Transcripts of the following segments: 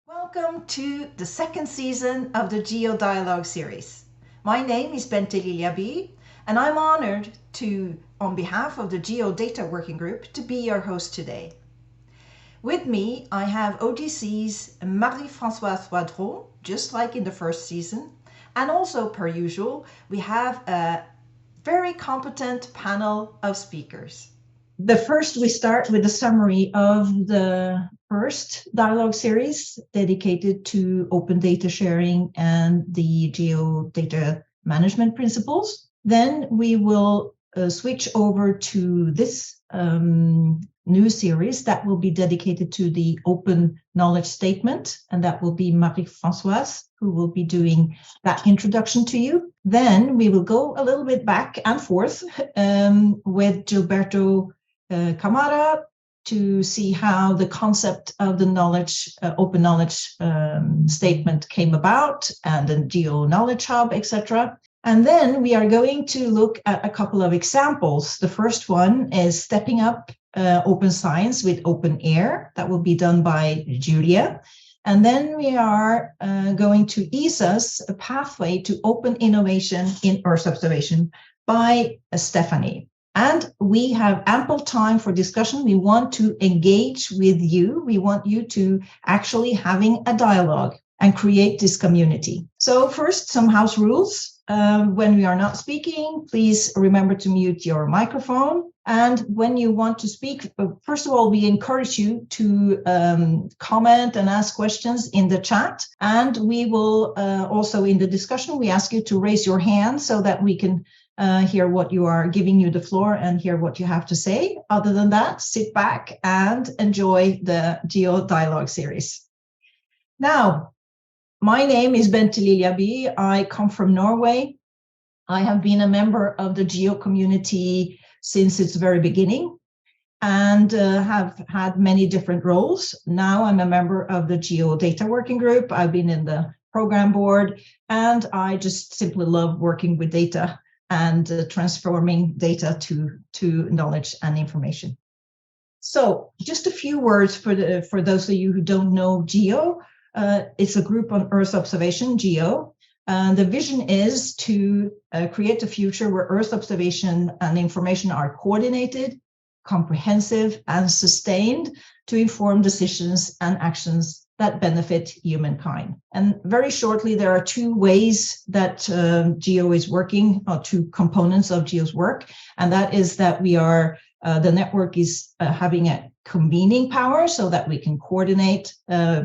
Welcome to the second season of the GEO Dialogue series. My name is Bente Lilja Bye, and I'm honored to, on behalf of the GEO Data Working Group, to be your host today. With me, I have ODC's Marie-Francoise Voidrot, just like in the first season, and also, per usual, we have a very competent panel of speakers. We start with a summary of the first dialogue series dedicated to open data sharing and the GEO data management principles. Then we will switch over to this new series that will be dedicated to the open knowledge statement, and that will be Marie-Francoise who will be doing that introduction to you. Then we will go a little bit back and forth with Gilberto Camara to see how the concept of the knowledge, open knowledge statement came about, and the Geo Knowledge Hub, etc. And then we are going to look at a couple of examples. The first one is stepping up open science with OpenAire. That will be done by Giulia. And then we are going to ease us a pathway to open innovation in Earth observation by Stefanie. And we have ample time for discussion. We want to engage with you. We want you to actually having a dialogue and create this community. So first, some house rules. When we are not speaking, please remember to mute your microphone. And when you want to speak, first of all, we encourage you to comment and ask questions in the chat. And we will also in the discussion, we ask you to raise your hand so that we can hear what you are giving you the floor and hear what you have to say. Other than that, sit back and enjoy the GEO Dialogue series. Now, my name is Bente Lilja Bye. I come from Norway. I have been a member of the GEO community since its very beginning and have had many different roles. Now I'm a member of the GEO Data Working Group. I've been in the program board, and I just simply love working with data and transforming data to knowledge and information. So just a few words for those of you who don't know GEO. It's a group on Earth observation, GEO. The vision is to create a future where Earth observation and information are coordinated, comprehensive, and sustained to inform decisions and actions that benefit humankind. And very shortly, there are two ways that GEO is working, or two components of GEO's work, and that is that we are the network is having a convening power so that we can coordinate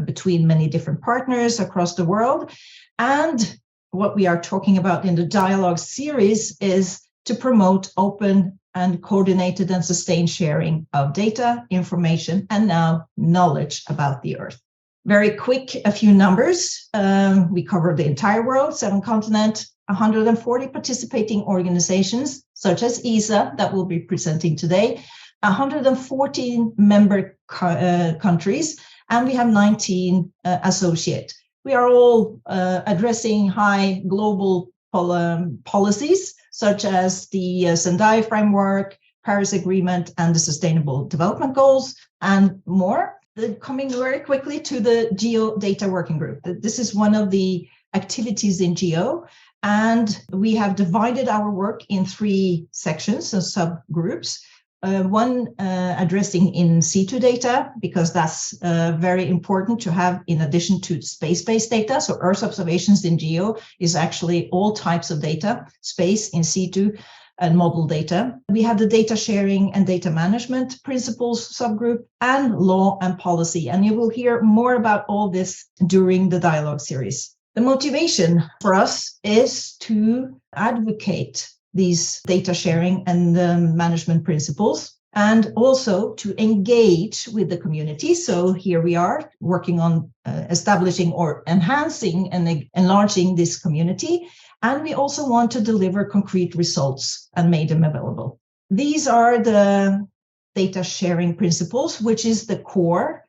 between many different partners across the world. And what we are talking about in the dialogue series is to promote open and coordinated and sustained sharing of data, information, and now knowledge about the Earth. Very quick, a few numbers. We cover the entire world, 7 continents, 140 participating organizations, such as ESA, that we'll be presenting today, 114 member countries, and we have 19 associate. We are all addressing high global policies, such as the Sendai Framework, Paris Agreement, and the Sustainable Development Goals, and more. Coming very quickly to the GEO Data Working Group. This is one of the activities in GEO, and we have divided our work in 3 sections, so subgroups. One addressing in situ data, because that's very important to have in addition to space-based data. So Earth observations in GEO is actually all types of data, space, in situ, and model data. We have the data sharing and data management principles subgroup, and law and policy. And you will hear more about all this during the dialogue series. The motivation for us is to advocate these data sharing and management principles, and also to engage with the community. So here we are working on establishing or enhancing and enlarging this community. And we also want to deliver concrete results and make them available. These are the data sharing principles, which is the core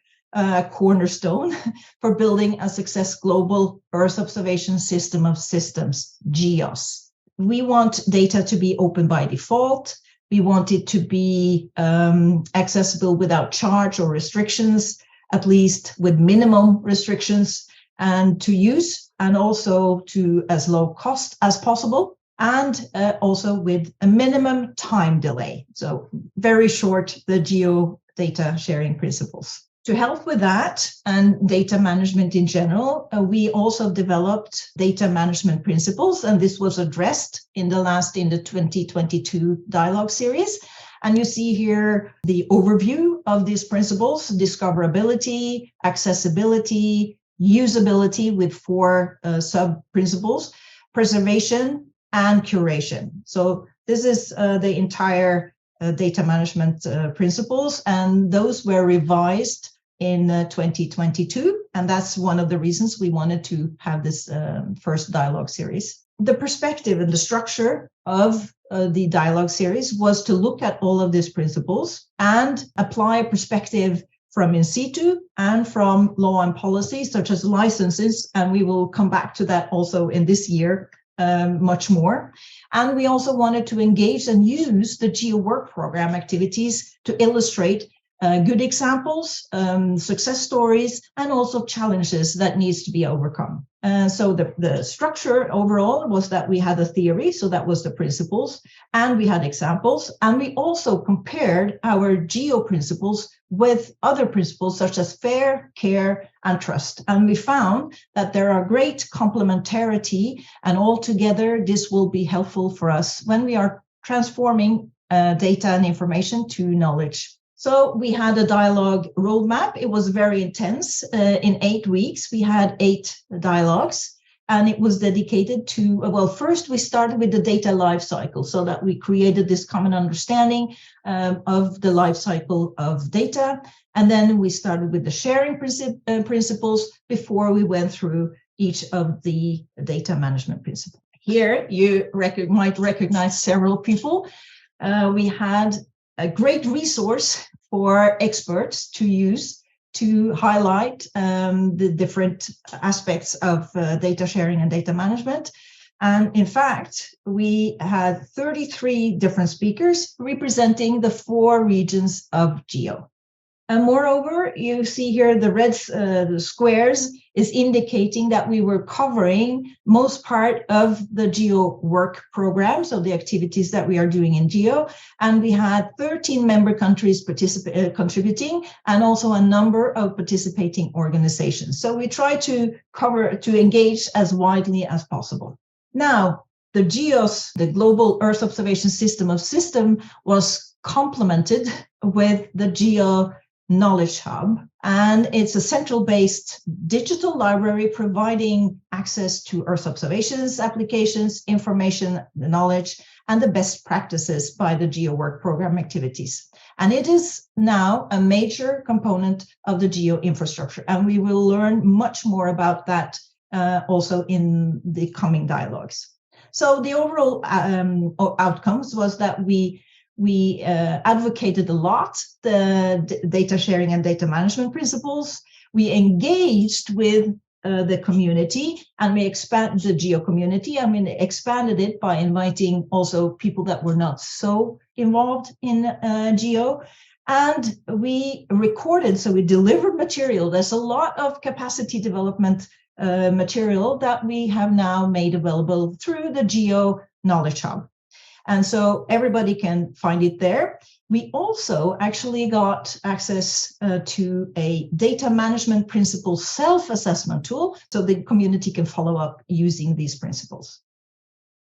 cornerstone for building a success global Earth observation system of systems, GEOS. We want data to be open by default. We want it to be accessible without charge or restrictions. at least with minimum restrictions and to use, and also to as low cost as possible, and also with a minimum time delay. So very short, the geo data sharing principles. To help with that and data management in general, we also developed data management principles, and this was addressed in the 2022 dialogue series. And you see here the overview of these principles: discoverability, accessibility, usability with 4 sub-principles, preservation, and curation. So this is the entire data management principles, and those were revised in 2022, and that's one of the reasons we wanted to have this first dialogue series. The perspective and the structure of the dialogue series was to look at all of these principles and apply a perspective from in situ and from law and policy, such as licenses, and we will come back to that also in this year much more. And we also wanted to engage and use the GEO work program activities to illustrate good examples, success stories, and also challenges that needs to be overcome. So the structure overall was that we had a theory, so that was the principles, and we had examples, and we also compared our GEO principles with other principles such as fair, care, and trust. And we found that there are great complementarity, and altogether this will be helpful for us when we are transforming data and information to knowledge. So we had a dialogue roadmap. It was very intense. In 8 weeks, we had 8 dialogues, and it was dedicated to, well, first we started with the data life cycle, so that we created this common understanding of the life cycle of data. And then we started with the sharing principles before we went through each of the data management principles. Here you might recognize several people. We had a great resource for experts to use to highlight the different aspects of data sharing and data management. And in fact, we had 33 different speakers representing the 4 regions of GEO. And moreover, you see here the red the squares is indicating that we were covering most part of the GEO work program, so the activities that we are doing in GEO. And we had 13 member countries contributing, and also a number of participating organizations. So we try to engage as widely as possible. Now, the GEOS, the Global Earth Observation System of System, was complemented with the Geo Knowledge Hub, and it's a central-based digital library providing access to Earth observations, applications, information, the knowledge, and the best practices by the GEO work program activities. And it is now a major component of the GEO infrastructure, and we will learn much more about that also in the coming dialogues. So the overall outcomes was that we advocated a lot the data sharing and data management principles. We engaged with the community, and we expanded the GEO community. I mean, expanded it by inviting also people that were not so involved in GEO. And we recorded, so we delivered material. There's a lot of capacity development material that we have now made available through the Geo Knowledge Hub. And so everybody can find it there. We also actually got access to a data management principle self-assessment tool, so the community can follow up using these principles.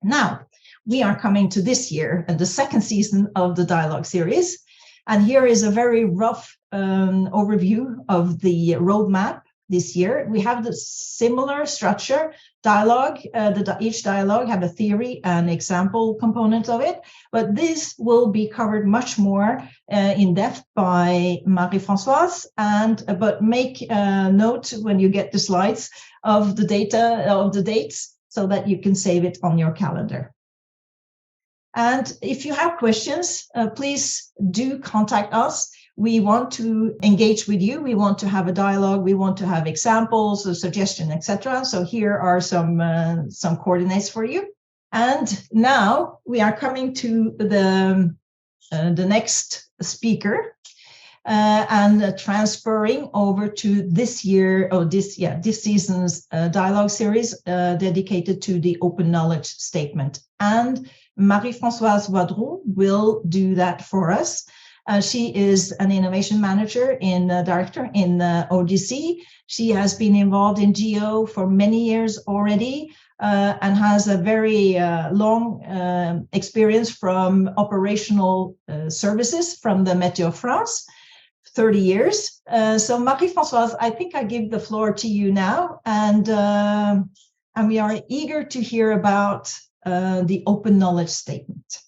Now, we are coming to this year and the second season of the dialogue series. And here is a very rough overview of the roadmap this year. We have the similar structure, dialogue, each dialogue have a theory and example component of it, but this will be covered much more in depth by Marie-Francoise, but make note when you get the slides of the data, of the dates, so that you can save it on your calendar. And if you have questions, please do contact us. We want to engage with you. We want to have a dialogue. We want to have examples, a suggestion, etc. So here are some coordinates for you. And now we are coming to the next speaker. and transferring over to this season's dialogue series dedicated to the Open Knowledge Statement. And Marie-Francoise Voidrot will do that for us. She is an innovation manager director in OGC. She has been involved in GEO for many years already and has a very long experience from operational services from the Météo France, 30 years. So Marie-Francoise, I think I give the floor to you now, and we are eager to hear about the Open Knowledge Statement.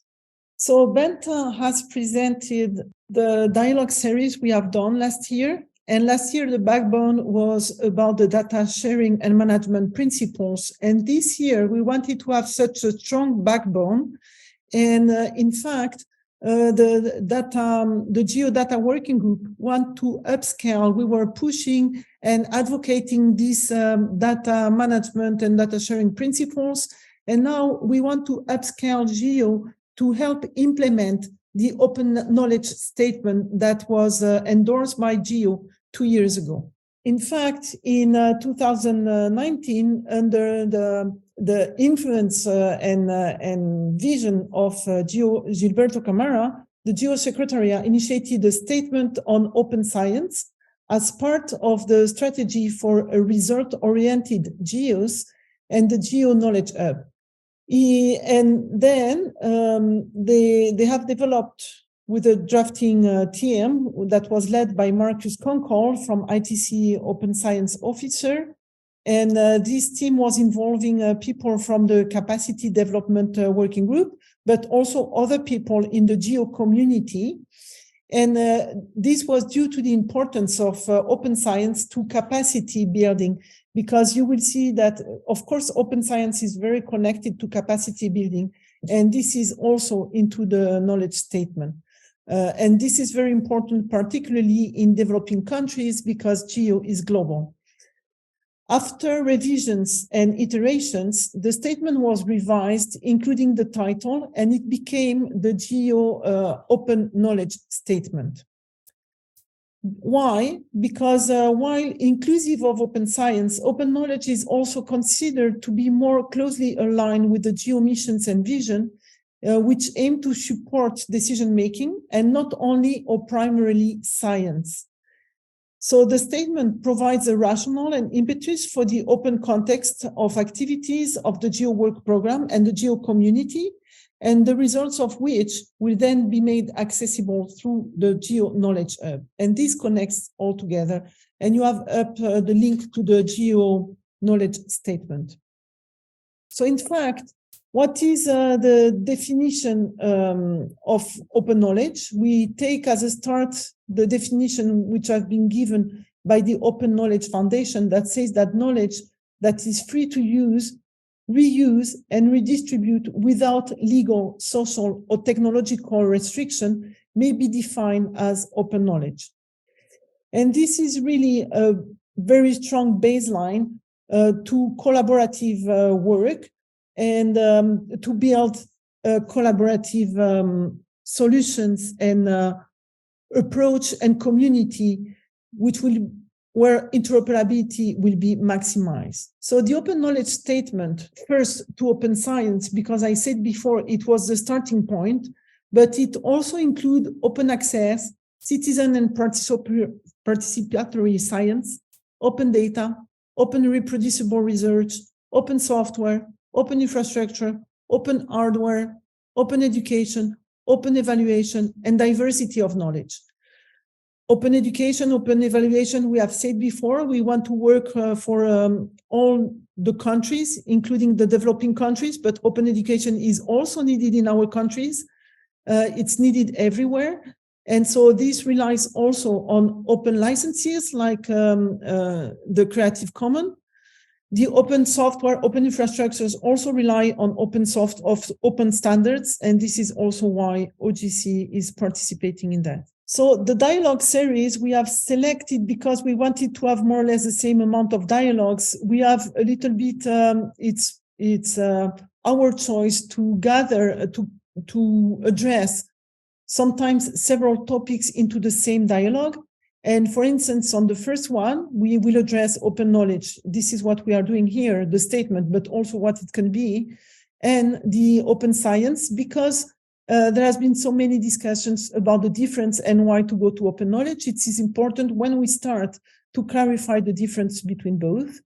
So Bente has presented the dialogue series we have done last year. And last year, the backbone was about the data sharing and management principles. And this year, we wanted to have such a strong backbone. And in fact, the GEO Data Working Group want to upscale. We were pushing and advocating these data management and data sharing principles. And now we want to upscale GEO to help implement the Open Knowledge Statement that was endorsed by GEO 2 years ago. In fact, in 2019, under the influence and vision of Gilberto Camara, the GEO Secretariat initiated a statement on open science as part of the strategy for a result-oriented GEOs and the Geo Knowledge Hub. And then they have developed with a drafting team that was led by Marcus Konkol from ITC Open Science Officer. And this team was involving people from the Capacity Development Working Group, but also other people in the GEO community. And this was due to the importance of open science to capacity building, because you will see that, of course, open science is very connected to capacity building, and this is also into the knowledge statement. And this is very important, particularly in developing countries, because GEO is global. After revisions and iterations, the statement was revised, including the title, and it became the GEO Open Knowledge Statement. Why? Because while inclusive of open science, open knowledge is also considered to be more closely aligned with the GEO missions and vision, which aim to support decision-making and not only or primarily science. So the statement provides a rationale and impetus for the open context of activities of the GEO work program and the GEO community, and the results of which will then be made accessible through the Geo Knowledge Hub. And this connects all together. And you have up the link to the Geo Knowledge Statement. So in fact, what is the definition of open knowledge? We take as a start the definition which has been given by the Open Knowledge Foundation that says that knowledge that is free to use, reuse, and redistribute without legal, social, or technological restriction may be defined as open knowledge. And this is really a very strong baseline to collaborative work and to build collaborative solutions and approach and community where interoperability will be maximized. So the Open Knowledge Statement, first to open science, because I said before it was the starting point, but it also includes open access, citizen and participatory science, open data, open reproducible research, open software, open infrastructure, open hardware, open education, open evaluation, and diversity of knowledge. Open education, open evaluation, we have said before, we want to work for all the countries, including the developing countries, but open education is also needed in our countries. It's needed everywhere. And so this relies also on open licenses like the Creative Commons. The open software, open infrastructures also rely on open standards, and this is also why OGC is participating in that. So the dialogue series we have selected because we wanted to have more or less the same amount of dialogues. We have a little bit, it's our choice to gather, to address sometimes several topics into the same dialogue. And for instance, on the first one, we will address open knowledge. This is what we are doing here, the statement, but also what it can be, and the open science, because there has been so many discussions about the difference and why to go to open knowledge. It is important when we start to clarify the difference between both.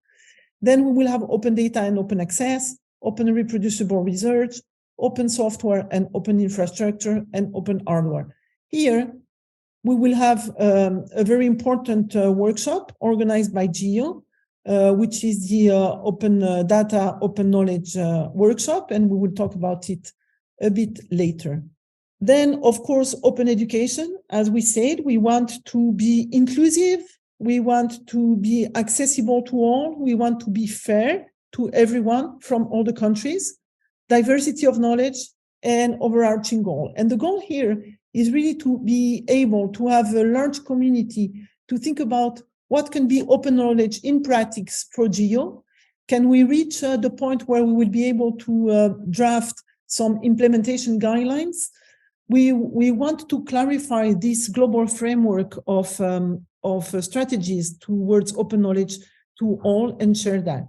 Then we will have open data and open access, open reproducible research, open software and open infrastructure, and open hardware. Here, we will have a very important workshop organized by GEO, which is the Open Data, Open Knowledge workshop, and we will talk about it a bit later. Then, of course, open education. As we said, we want to be inclusive, we want to be accessible to all, we want to be fair to everyone from all the countries, diversity of knowledge, and overarching goal. And the goal here is really to be able to have a large community to think about what can be open knowledge in practice for GEO. Can we reach the point where we will be able to draft some implementation guidelines? We want to clarify this global framework of strategies towards open knowledge to all and share that.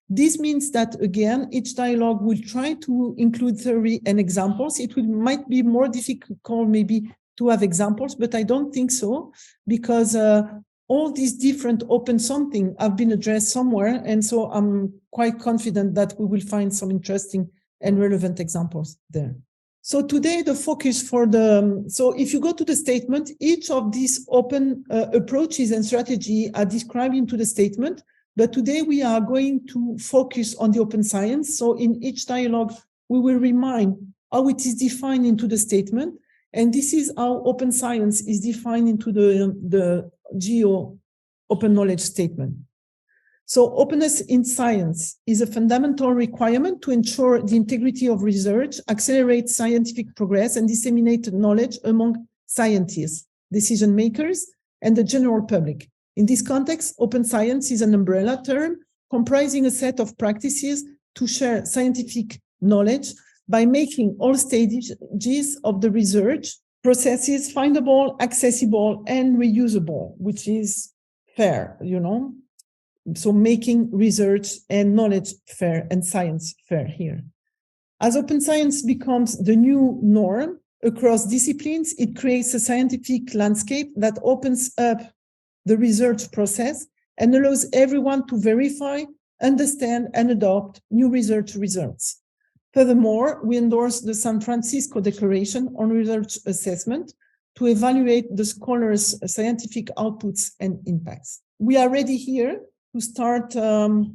This means that, again, each dialogue will try to include theory and examples. It might be more difficult maybe to have examples, but I don't think so, because all these different open something have been addressed somewhere. And so I'm quite confident that we will find some interesting and relevant examples there. So today the focus for so if you go to the statement, each of these open approaches and strategy are described into the statement. But today we are going to focus on the open science. So in each dialogue, we will remind how it is defined into the statement. And this is how open science is defined into the GEO Open Knowledge statement. So openness in science is a fundamental requirement to ensure the integrity of research, accelerate scientific progress, and disseminate knowledge among scientists, decision makers, and the general public. In this context, open science is an umbrella term comprising a set of practices to share scientific knowledge by making all stages of the research processes findable, accessible, and reusable, which is fair, you know. So making research and knowledge fair and science fair here. As open science becomes the new norm across disciplines, it creates a scientific landscape that opens up the research process and allows everyone to verify, understand, and adopt new research results. Furthermore, we endorse the San Francisco Declaration on Research Assessment to evaluate the scholars' scientific outputs and impacts. We are ready here to start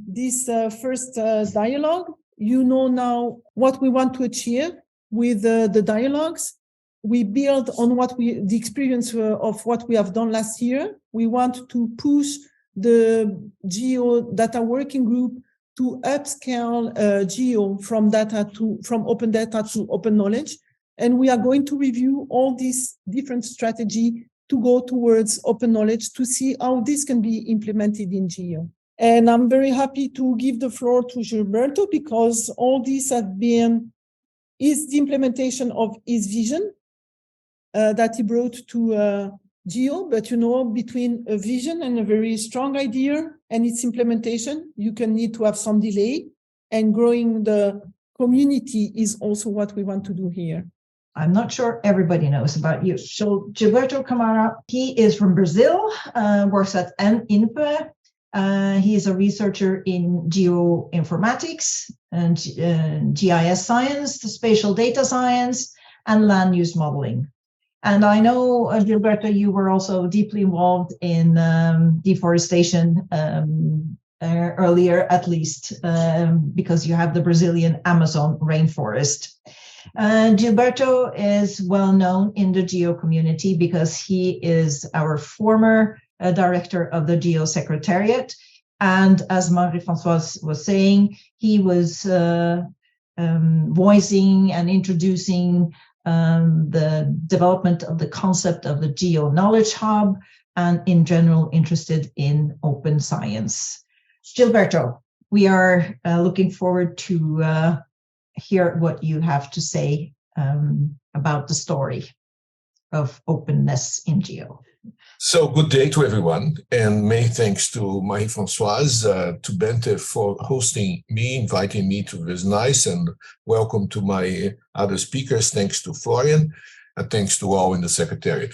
this first dialogue. You know now what we want to achieve with the dialogues. We build on the experience of what we have done last year. We want to push the GEO data working group to upscale GEO from open data to open knowledge. And we are going to review all these different strategies to go towards open knowledge to see how this can be implemented in GEO. And I'm very happy to give the floor to Gilberto, because all this is the implementation of his vision that he brought to GEO. But you know, between a vision and a very strong idea and its implementation, you can need to have some delay, and growing the community is also what we want to do here. I'm not sure everybody knows about you. So Gilberto Camara, he is from Brazil, works at INPE. He is a researcher in geoinformatics and GIS science, spatial data science, and land use modeling. And I know, Gilberto, you were also deeply involved in deforestation earlier, at least, because you have the Brazilian Amazon rainforest. Gilberto is well known in the GEO community because he is our former director of the GEO Secretariat. And as Marie-Francoise was saying, he was voicing and introducing the development of the concept of the Geo Knowledge Hub, and in general interested in open science. Gilberto, we are looking forward to hear what you have to say about the story. of openness in GEO. So good day to everyone, and many thanks to Marie-Francoise, to Bente for hosting me, inviting me to this nice, and welcome to my other speakers. Thanks to Florian, and thanks to all in the Secretariat.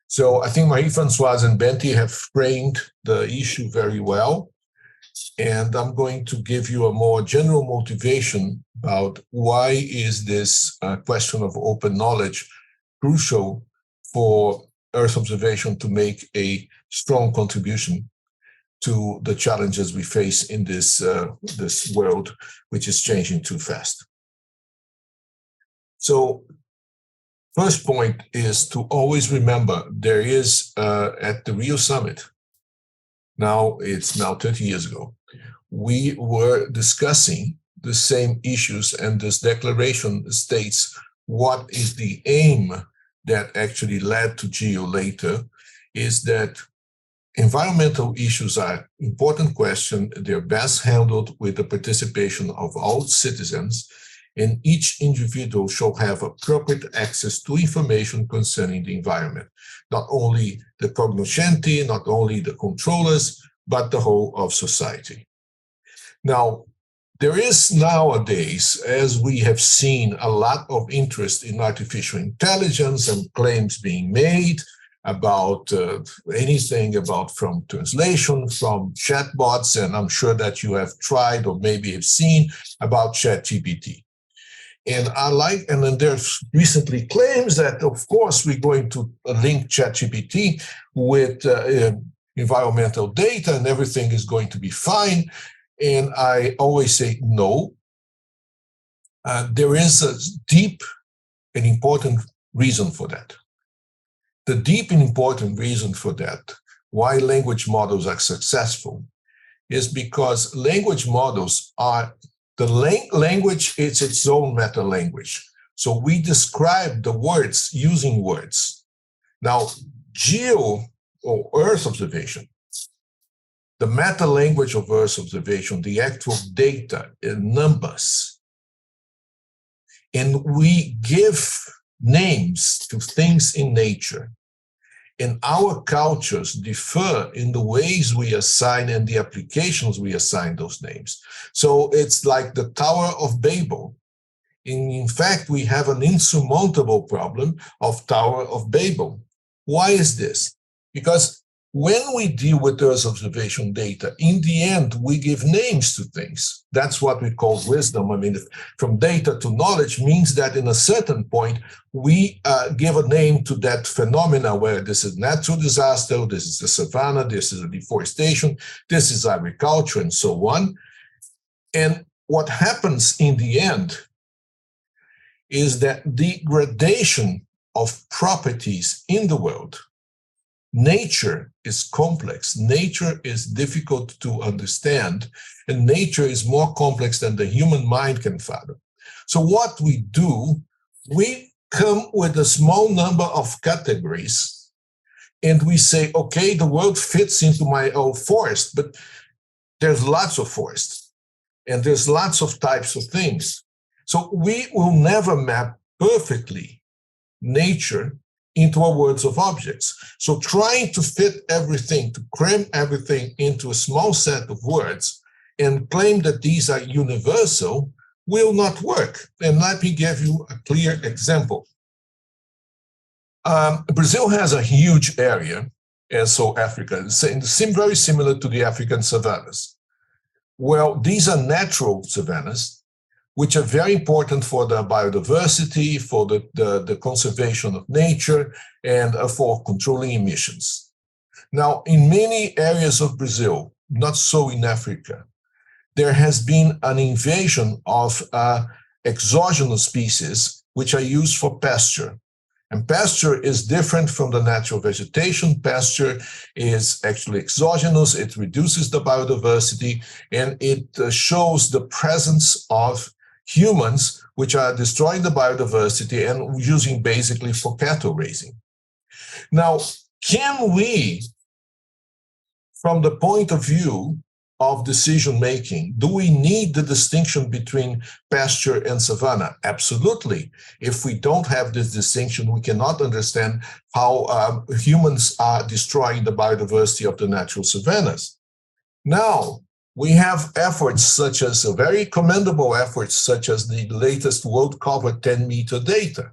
So I think Marie-Francoise and Bente have framed the issue very well, and I'm going to give you a more general motivation about why is this question of open knowledge crucial for Earth observation to make a strong contribution to the challenges we face in this world, which is changing too fast. So, first point is to always remember there is at the Rio Summit, it's now 30 years ago, we were discussing the same issues, and this declaration states what is the aim that actually led to GEO later, is that environmental issues are an important question. They're best handled with the participation of all citizens, and each individual shall have appropriate access to information concerning the environment. Not only the cognoscenti, not only the controllers, but the whole of society. Now, there is nowadays, as we have seen, a lot of interest in artificial intelligence and claims being made about anything about from translation, from chatbots, and I'm sure that you have tried or maybe have seen about ChatGPT. And and then there's recently claims that, of course, we're going to link ChatGPT with environmental data and everything is going to be fine. And I always say no. There is a deep and important reason for that. The deep and important reason for that, why language models are successful, is because language models are, language is its own meta language. So we describe the words using words. Now, GEO or Earth observation, the meta language of Earth observation, the actual data in numbers, and we give names to things in nature. And our cultures differ in the ways we assign and the applications we assign those names. So it's like the Tower of Babel. In fact, we have an insurmountable problem of Tower of Babel. Why is this? Because when we deal with Earth observation data, in the end, we give names to things. That's what we call wisdom. I mean, from data to knowledge means that in a certain point, we give a name to that phenomena where this is natural disaster, this is the savanna, this is a deforestation, this is agriculture, and so on. And what happens in the end is that degradation of properties in the world. Nature is complex. Nature is difficult to understand, and nature is more complex than the human mind can fathom. So what we do, we come with a small number of categories, and we say, okay, the world fits into my old forest, but there's lots of forests, and there's lots of types of things. So we will never map perfectly nature into our worlds of objects. So trying to fit everything, to cram everything into a small set of words and claim that these are universal will not work. And let me give you a clear example. Brazil has a huge area, and so Africa, seem very similar to the African savannas. Well, these are natural savannas, which are very important for the biodiversity, for the conservation of nature, and for controlling emissions. Now, in many areas of Brazil, not so in Africa, there has been an invasion of exogenous species which are used for pasture. And pasture is different from the natural vegetation. Pasture is actually exogenous. It reduces the biodiversity, and it shows the presence of humans which are destroying the biodiversity and using basically for cattle raising. Now, can we, from the point of view of decision-making. Do we need the distinction between pasture and savanna? Absolutely. If we don't have this distinction, we cannot understand how humans are destroying the biodiversity of the natural savannas. Now, we have efforts such as, very commendable efforts, such as the latest world cover 10-meter data.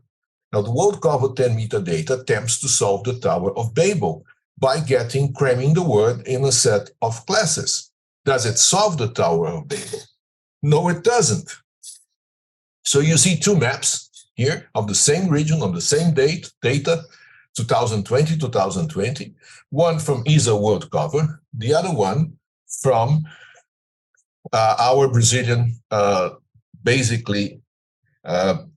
Now, the world cover 10-meter data attempts to solve the Tower of Babel by cramming the word in a set of classes. Does it solve the Tower of Babel? No, it doesn't. So you see two maps here of the same region, of the same data, 2020, 2020, one from ESA World Cover, the other one from our Brazilian,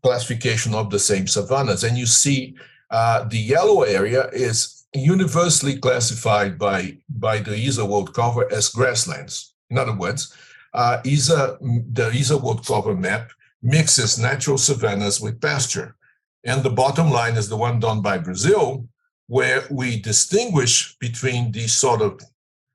classification of the same savannas. And you see the yellow area is universally classified by the ESA World Cover as grasslands. In other words, the ESA World Cover map mixes natural savannas with pasture. And the bottom line is the one done by Brazil, where we distinguish between the sort of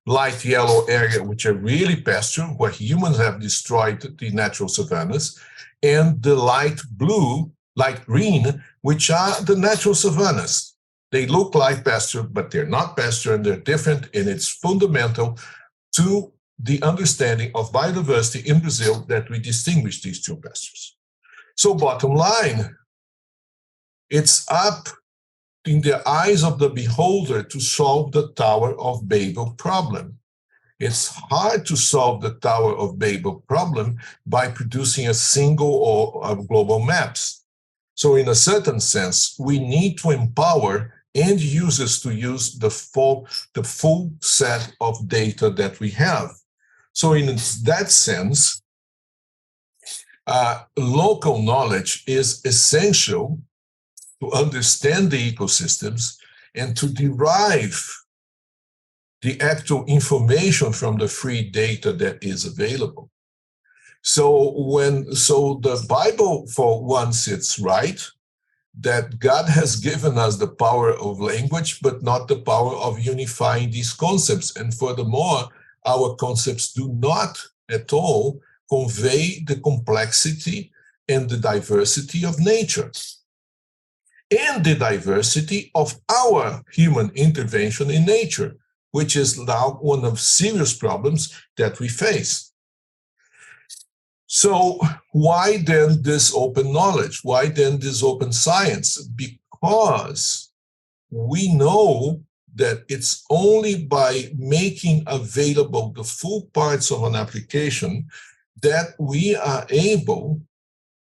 light yellow area, which are really pasture, where humans have destroyed the natural savannas, and the light blue, light green, which are the natural savannas. They look like pasture, but they're not pasture, and they're different, and it's fundamental to the understanding of biodiversity in Brazil that we distinguish these two pastures. So bottom line, it's up in the eyes of the beholder to solve the Tower of Babel problem. It's hard to solve the Tower of Babel problem by producing a single or global maps. So in a certain sense, we need to empower end users to use the full set of data that we have. So in that sense, local knowledge is essential to understand the ecosystems and to derive the actual information from the free data that is available. So the Bible, for one, sits right, that God has given us the power of language, but not the power of unifying these concepts. And furthermore, our concepts do not at all convey the complexity and the diversity of nature and the diversity of our human intervention in nature, which is now one of serious problems that we face. So why then this open knowledge? Why then this open science? Because we know that it's only by making available the full parts of an application that we are able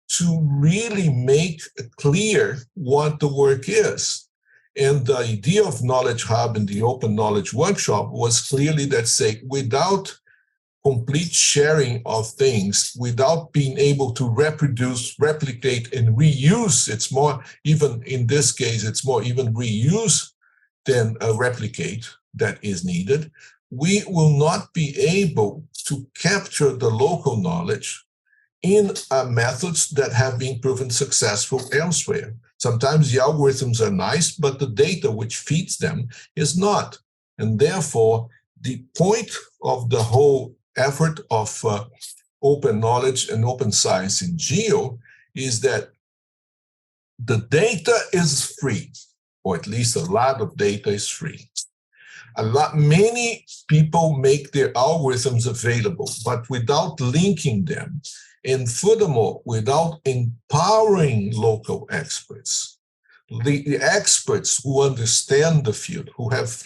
to really make clear what the work is. And the idea of Knowledge Hub and the Open Knowledge Workshop was clearly that, say, without complete sharing of things, without being able to reproduce, replicate, and reuse, it's more, even in this case, it's more even reuse than replicate that is needed, we will not be able to capture the local knowledge in methods that have been proven successful elsewhere. Sometimes the algorithms are nice, but the data which feeds them is not. And therefore, the point of the whole effort of open knowledge and open science in GEO is that the data is free, or at least a lot of data is free. Many people make their algorithms available, but without linking them, and furthermore, without empowering local experts, the experts who understand the field, who have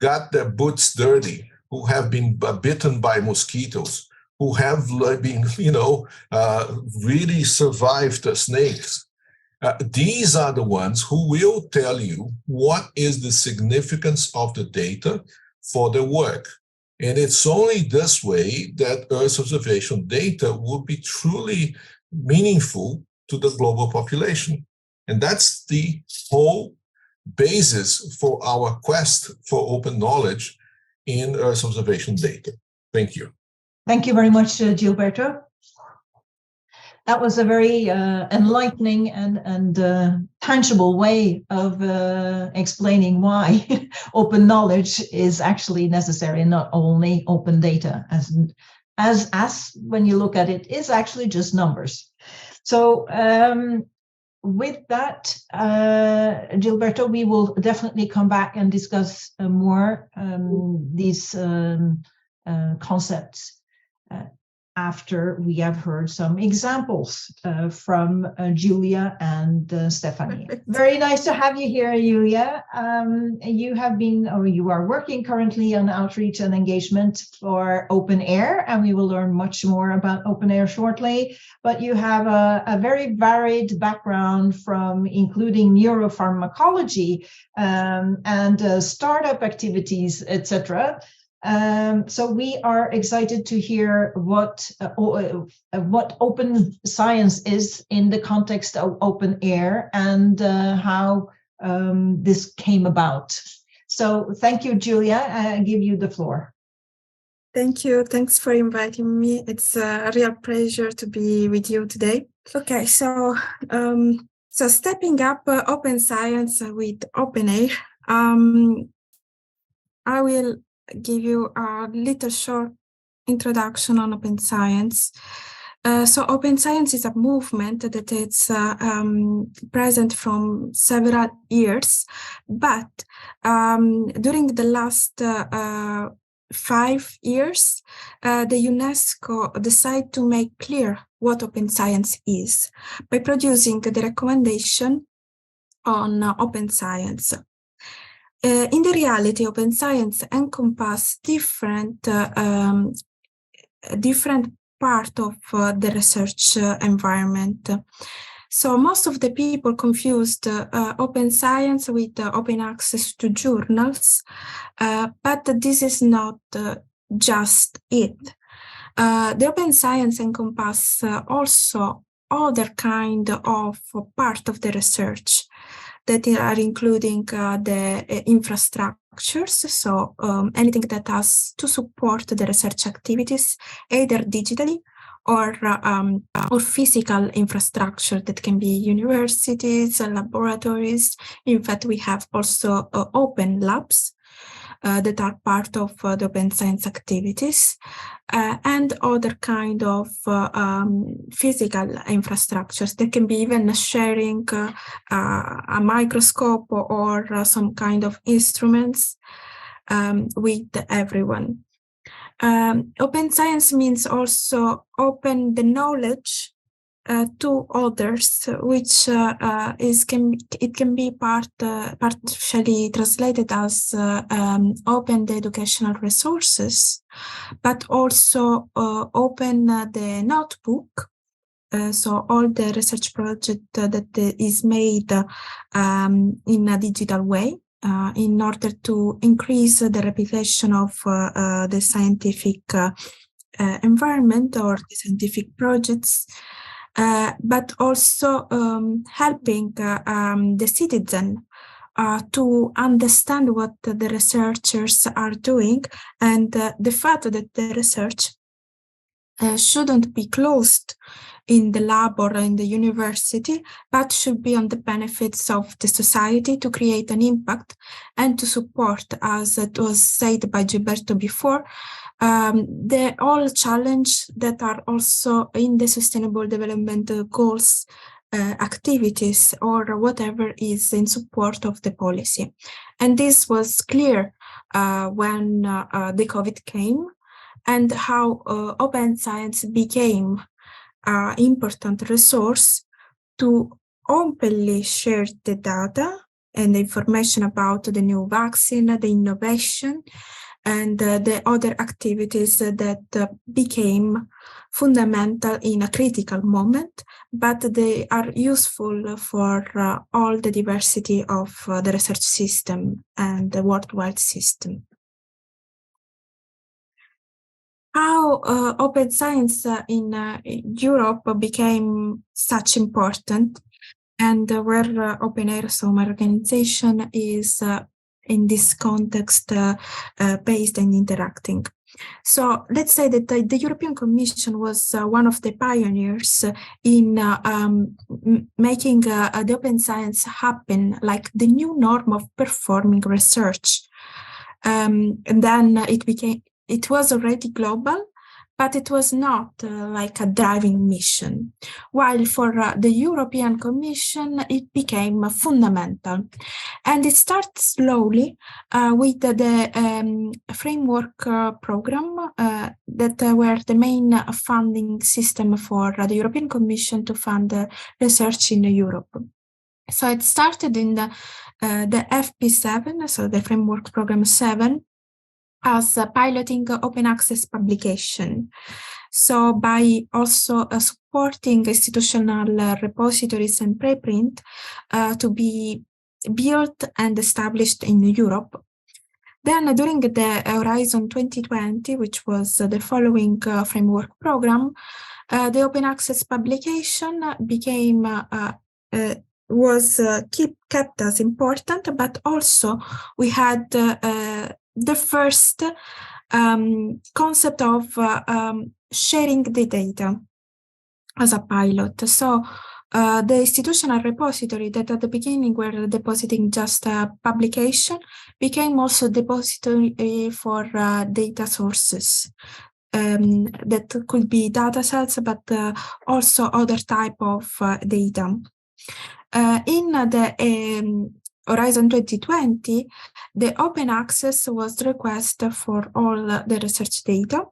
got their boots dirty, who have been bitten by mosquitoes, who have been, really survived snakes. These are the ones who will tell you what is the significance of the data for their work. And it's only this way that Earth observation data will be truly meaningful to the global population. And that's the whole basis for our quest for open knowledge in Earth observation data. Thank you. Thank you very much, Gilberto. That was a very enlightening and tangible way of explaining why open knowledge is actually necessary and not only open data, as when you look at it, is actually just numbers. So with that, Gilberto, we will definitely come back and discuss more these concepts after we have heard some examples from Giulia and Stefanie. Very nice to have you here, Giulia. You have been, or you are working currently on outreach and engagement for OpenAire, and we will learn much more about OpenAire shortly. But you have a very varied background, from including neuropharmacology and startup activities, etc. So we are excited to hear what open science is in the context of OpenAire and how this came about. So thank you, Giulia. I give you the floor. Thank you. Thanks for inviting me. It's a real pleasure to be with you today. Okay, so stepping up open science with OpenAire, I will give you a little short introduction on open science. So open science is a movement that is present from several years, but during the last 5 years, the UNESCO decided to make clear what open science is by producing the recommendation on open science. In the reality, open science encompasses different part of the research environment. So most of the people confused open science with open access to journals, but this is not just it. The open science encompasses also other kind of part of the research that are including the infrastructures, so anything that has to support the research activities, either digitally or physical infrastructure that can be universities, laboratories. In fact, we have also open labs that are part of the open science activities, and other kind of physical infrastructures that can be even sharing a microscope or some kind of instruments with everyone. Open science means also open the knowledge to others, which it can be partially translated as open the educational resources, but also open the notebook. So all the research project that is made in a digital way in order to increase the reputation of the scientific environment or the scientific projects. But also helping the citizen to understand what the researchers are doing, and the fact that the research shouldn't be closed in the lab or in the university, but should be on the benefits of the society to create an impact and to support, as it was said by Gilberto before, the all challenge that are also in the Sustainable Development Goals activities or whatever is in support of the policy. And this was clear when the COVID came, and how open science became an important resource to openly share the data and the information about the new vaccine, the innovation, and the other activities that became fundamental in a critical moment, but they are useful for all the diversity of the research system and the worldwide system. How open science in Europe became such important, and where OpenAire, so my organization, is in this context based and interacting. So let's say that the European Commission was one of the pioneers in making the open science happen, like the new norm of performing research. And then it was already global, but it was not like a driving mission. While for the European Commission, it became fundamental. And it starts slowly with the framework program that were the main funding system for the European Commission to fund research in Europe. So it started in the FP7, so the Framework Program 7, as piloting open access publication. So by also supporting institutional repositories and preprint to be built and established in Europe. Then during the Horizon 2020, which was the following framework program, the open access publication became kept as important, but also we had the first concept of sharing the data as a pilot. So the institutional repository that at the beginning were depositing just publication became also depository for data sources. That could be data sets, but also other type of data. In the Horizon 2020, the open access was the request for all the research data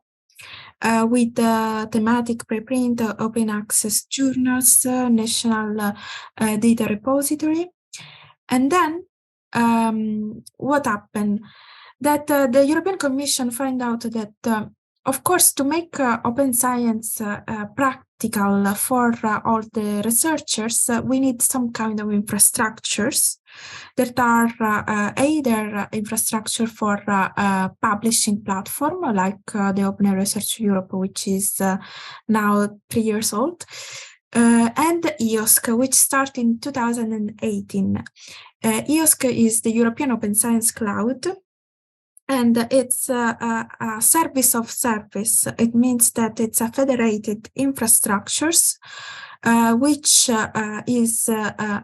with thematic preprint, open access journals, national data repository. And then what happened? That the European Commission found out that, of course, to make open science practical for all the researchers, we need some kind of infrastructures that are either infrastructure for publishing platform like the OpenAire Research Europe, which is now 3 years old, and EOSC, which started in 2018. EOSC is the European Open Science Cloud, and it's a service of service. It means that it's a federated infrastructures which is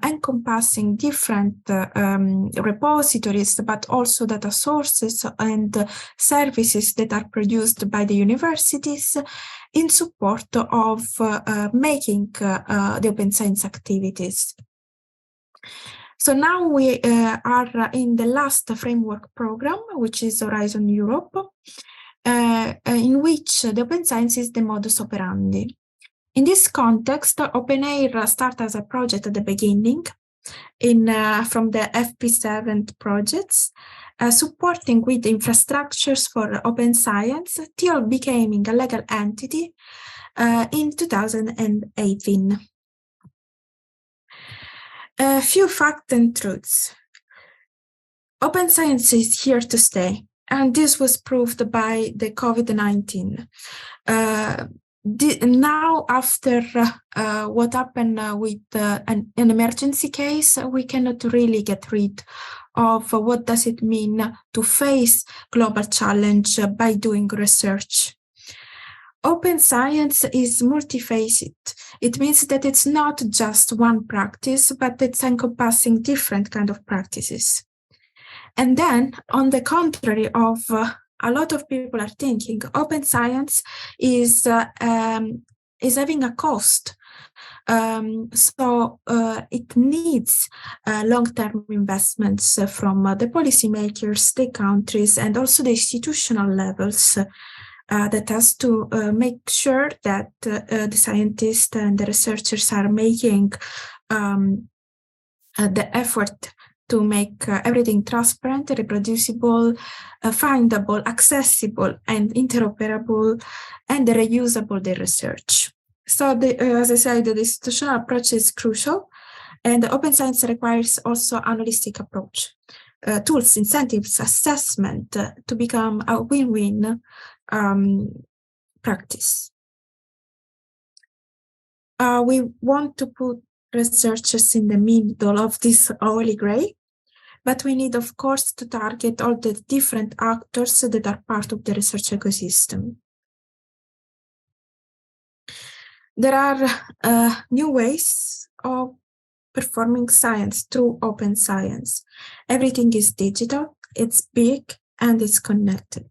encompassing different repositories, but also data sources and services that are produced by the universities in support of making the open science activities. So now we are in the last framework program, which is Horizon Europe, in which the open science is the modus operandi. In this context, OpenAire started as a project at the beginning from the FP7 projects, supporting with infrastructures for open science till becoming a legal entity in 2018. A few facts and truths. Open science is here to stay, and this was proved by the COVID-19. Now, after what happened with an emergency case, we cannot really get rid of what does it mean to face global challenge by doing research. Open science is multifaceted. It means that it's not just one practice, but it's encompassing different kind of practices. And then, on the contrary of a lot of people are thinking, open science is having a cost. So it needs long-term investments from the policymakers, the countries, and also the institutional levels that has to make sure that the scientists and the researchers are making the effort to make everything transparent, reproducible, findable, accessible, and interoperable, and reusable, the research. So, as I said, the institutional approach is crucial, and open science requires also an holistic approach. Tools, incentives, assessment to become a win-win practice. We want to put researchers in the middle of this holy grail, but we need, of course, to target all the different actors that are part of the research ecosystem. There are new ways of performing science through open science. Everything is digital, it's big, and it's connected.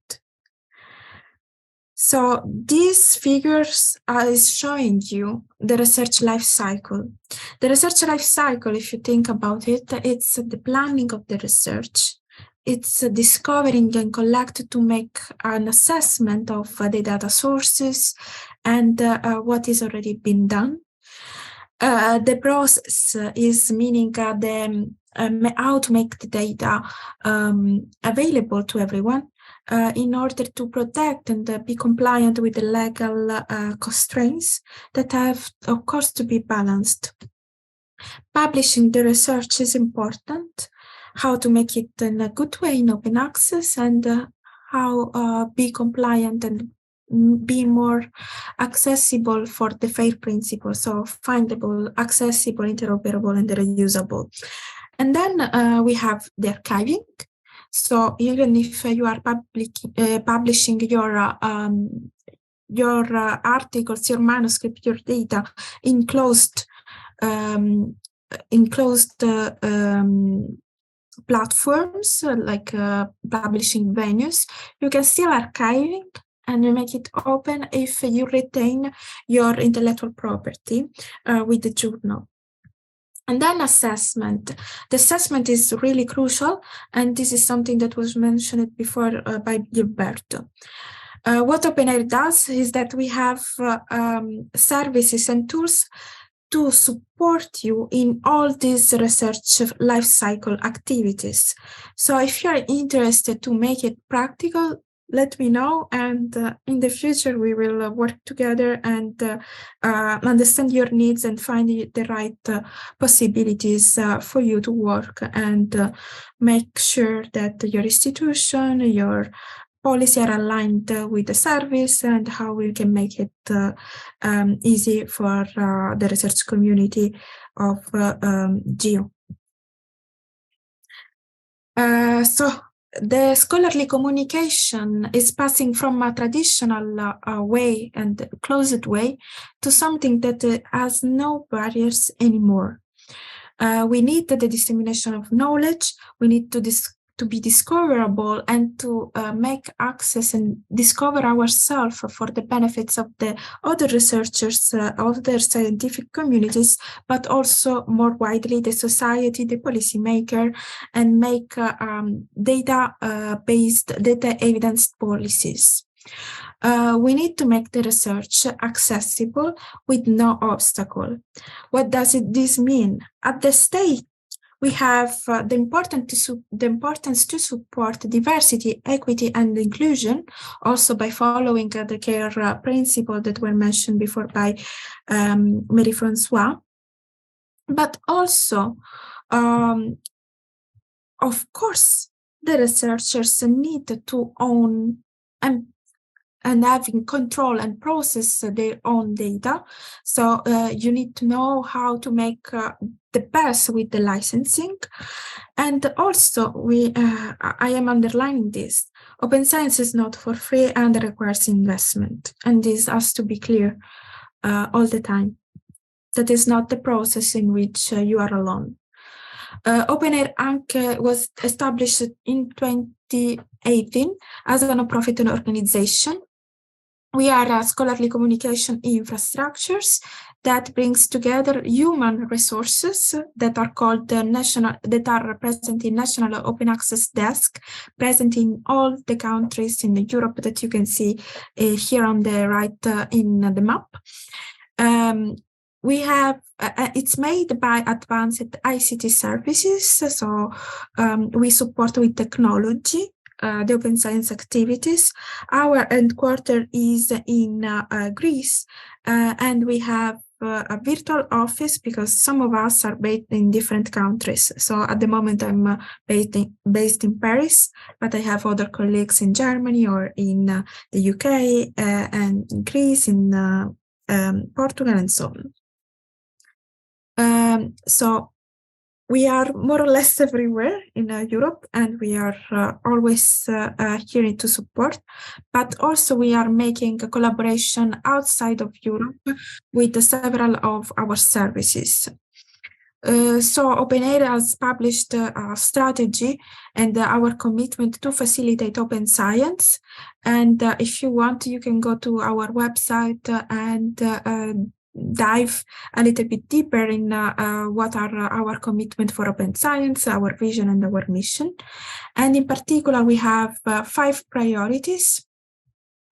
So these figures is showing you the research life cycle. The research life cycle, if you think about it, it's the planning of the research. It's discovering and collect to make an assessment of the data sources and what is already been done. The process is meaning how to make the data available to everyone in order to protect and be compliant with the legal constraints that have, of course, to be balanced. Publishing the research is important, how to make it in a good way in open access, and how be compliant and be more accessible for the FAIR principle, so findable, accessible, interoperable, and reusable. And then we have the archiving. So even if you are publishing your articles, your manuscript, your data in closed platforms like publishing venues, you can still archiving and make it open if you retain your intellectual property with the journal. And then assessment. The assessment is really crucial, and this is something that was mentioned before by Gilberto. What OpenAire does is that we have services and tools to support you in all these research life cycle activities. So if you're interested to make it practical, let me know, and in the future we will work together and understand your needs and find the right possibilities for you to work and make sure that your institution, your policy are aligned with the service and how we can make it easy for the research community of GEO. So the scholarly communication is passing from a traditional way and closed way to something that has no barriers anymore. We need the dissemination of knowledge. We need to be discoverable and to make access and discover ourselves for the benefits of the other researchers, other scientific communities, but also more widely the society, the policymaker, and make data-based, data-evidenced policies. We need to make the research accessible with no obstacle. What does this mean? At the state, we have the importance to support diversity, equity, and inclusion, also by following the CARE principle that were mentioned before by Marie-Francoise. But also, of course, the researchers need to own and having control and process their own data. So you need to know how to make the best with the licensing. And also, I am underlining this, open science is not for free and requires investment. And this has to be clear all the time. That is not the process in which you are alone. OpenAire INPE was established in 2018 as a non-profit organization. We are scholarly communication infrastructures that brings together human resources that are called that are present in National Open Access Desk, present in all the countries in Europe that you can see here on the right in the map. We have, it's made by advanced ICT services, so we support with technology the open science activities. Our headquarters is in Greece, and we have a virtual office because some of us are based in different countries. So at the moment I'm based in Paris, but I have other colleagues in Germany or in the UK and in Greece, in Portugal, and so on. So We are more or less everywhere in Europe, and we are always here to support, but also we are making a collaboration outside of Europe with several of our services. So OpenAire has published a strategy and our commitment to facilitate open science. And if you want, you can go to our website and dive a little bit deeper in what are our commitment for open science, our vision and our mission. And in particular, we have 5 priorities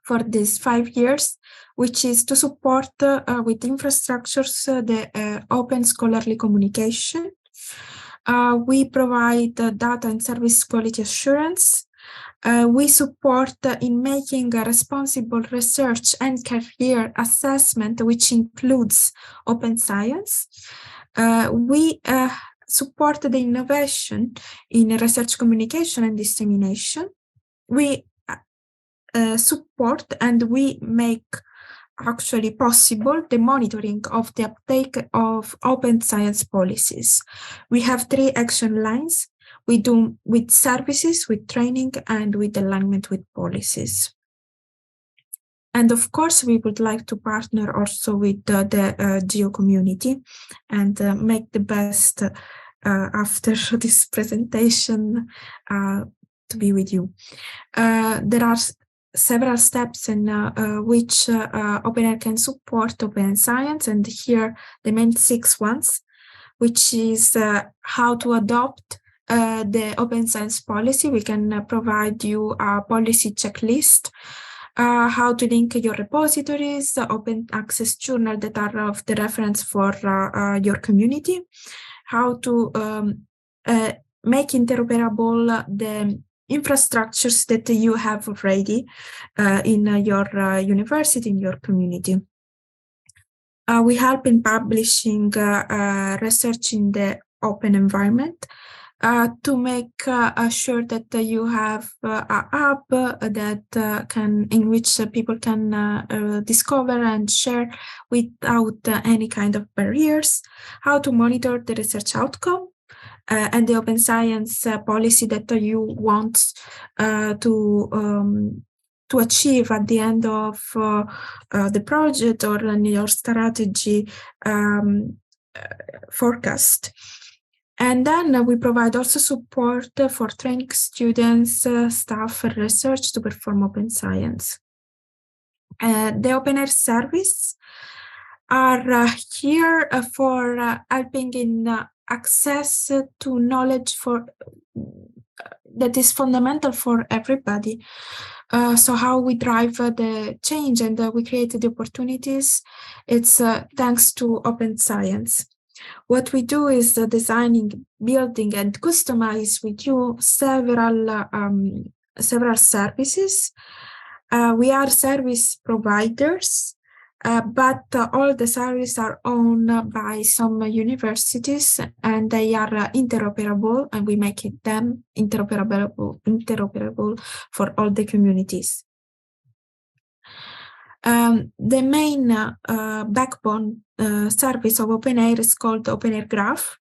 for these 5 years, which is to support with infrastructures the open scholarly communication. We provide data and service quality assurance. We support in making a responsible research and career assessment, which includes open science. We support the innovation in research communication and dissemination. We support and we make actually possible the monitoring of the uptake of open science policies. We have 3 action lines. We do with services, with training, and with alignment with policies. And of course, we would like to partner also with the GEO community and make the best after this presentation to be with you. There are several steps in which OpenAire can support open science, and here the main 6 ones, which is how to adopt the open science policy. We can provide you a policy checklist, how to link your repositories, open access journal that are of the reference for your community, how to make interoperable the infrastructures that you have already in your university, in your community. We help in publishing research in the open environment to make sure that you have a hub that in which people can discover and share without any kind of barriers, how to monitor the research outcome, and the open science policy that you want to achieve at the end of the project or in your strategy forecast. And then we provide also support for training students, staff, and research to perform open science. The OpenAire service are here for helping in access to knowledge for that is fundamental for everybody. So how we drive the change and we create the opportunities, it's thanks to open science. What we do is designing, building, and customize with you several services. We are service providers, but all the services are owned by some universities, and they are interoperable, and we make them interoperable for all the communities. The main backbone service of OpenAire is called OpenAire Graph.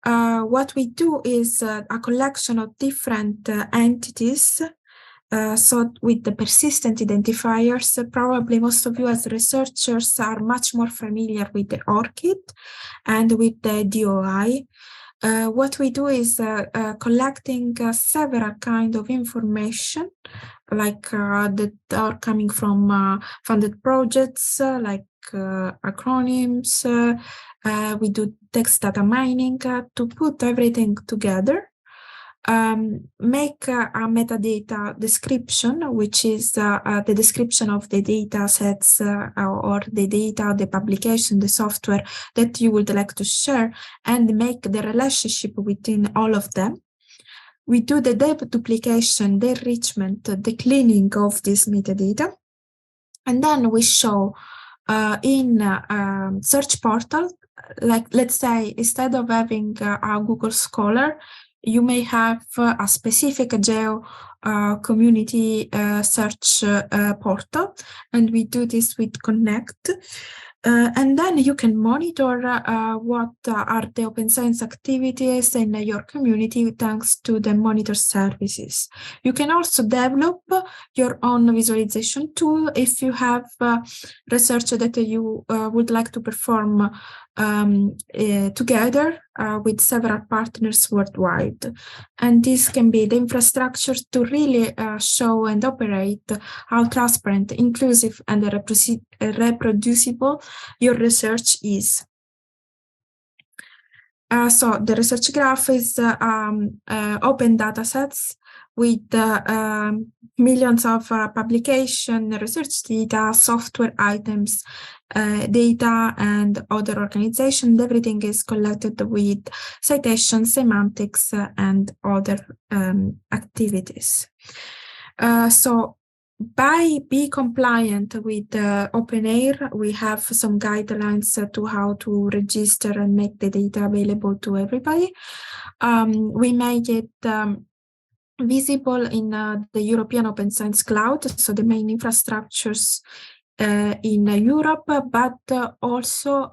What we do is a collection of different entities. So with the persistent identifiers, probably most of you as researchers are much more familiar with the ORCID and with the DOI. What we do is collecting several kinds of information, like that are coming from funded projects, like acronyms. We do text data mining to put everything together. Make a metadata description, which is the description of the data sets or the data, the publication, the software that you would like to share, and make the relationship within all of them. We do the deduplication, the enrichment, the cleaning of this metadata, and then we show in search portal, like let's say instead of having a Google Scholar, you may have a specific GEO community search portal, and we do this with Connect. And then you can monitor what are the open science activities in your community thanks to the monitor services. You can also develop your own visualization tool if you have research that you would like to perform together with several partners worldwide. And this can be the infrastructure to really show and operate how transparent, inclusive, and reproducible your research is. So the research graph is open data sets with millions of publication, research data, software items, data, and other organizations. Everything is collected with citations, semantics, and other activities. So by being compliant with OpenAire, we have some guidelines to how to register and make the data available to everybody. We make it visible in the European Open Science Cloud, so the main infrastructures in Europe, but also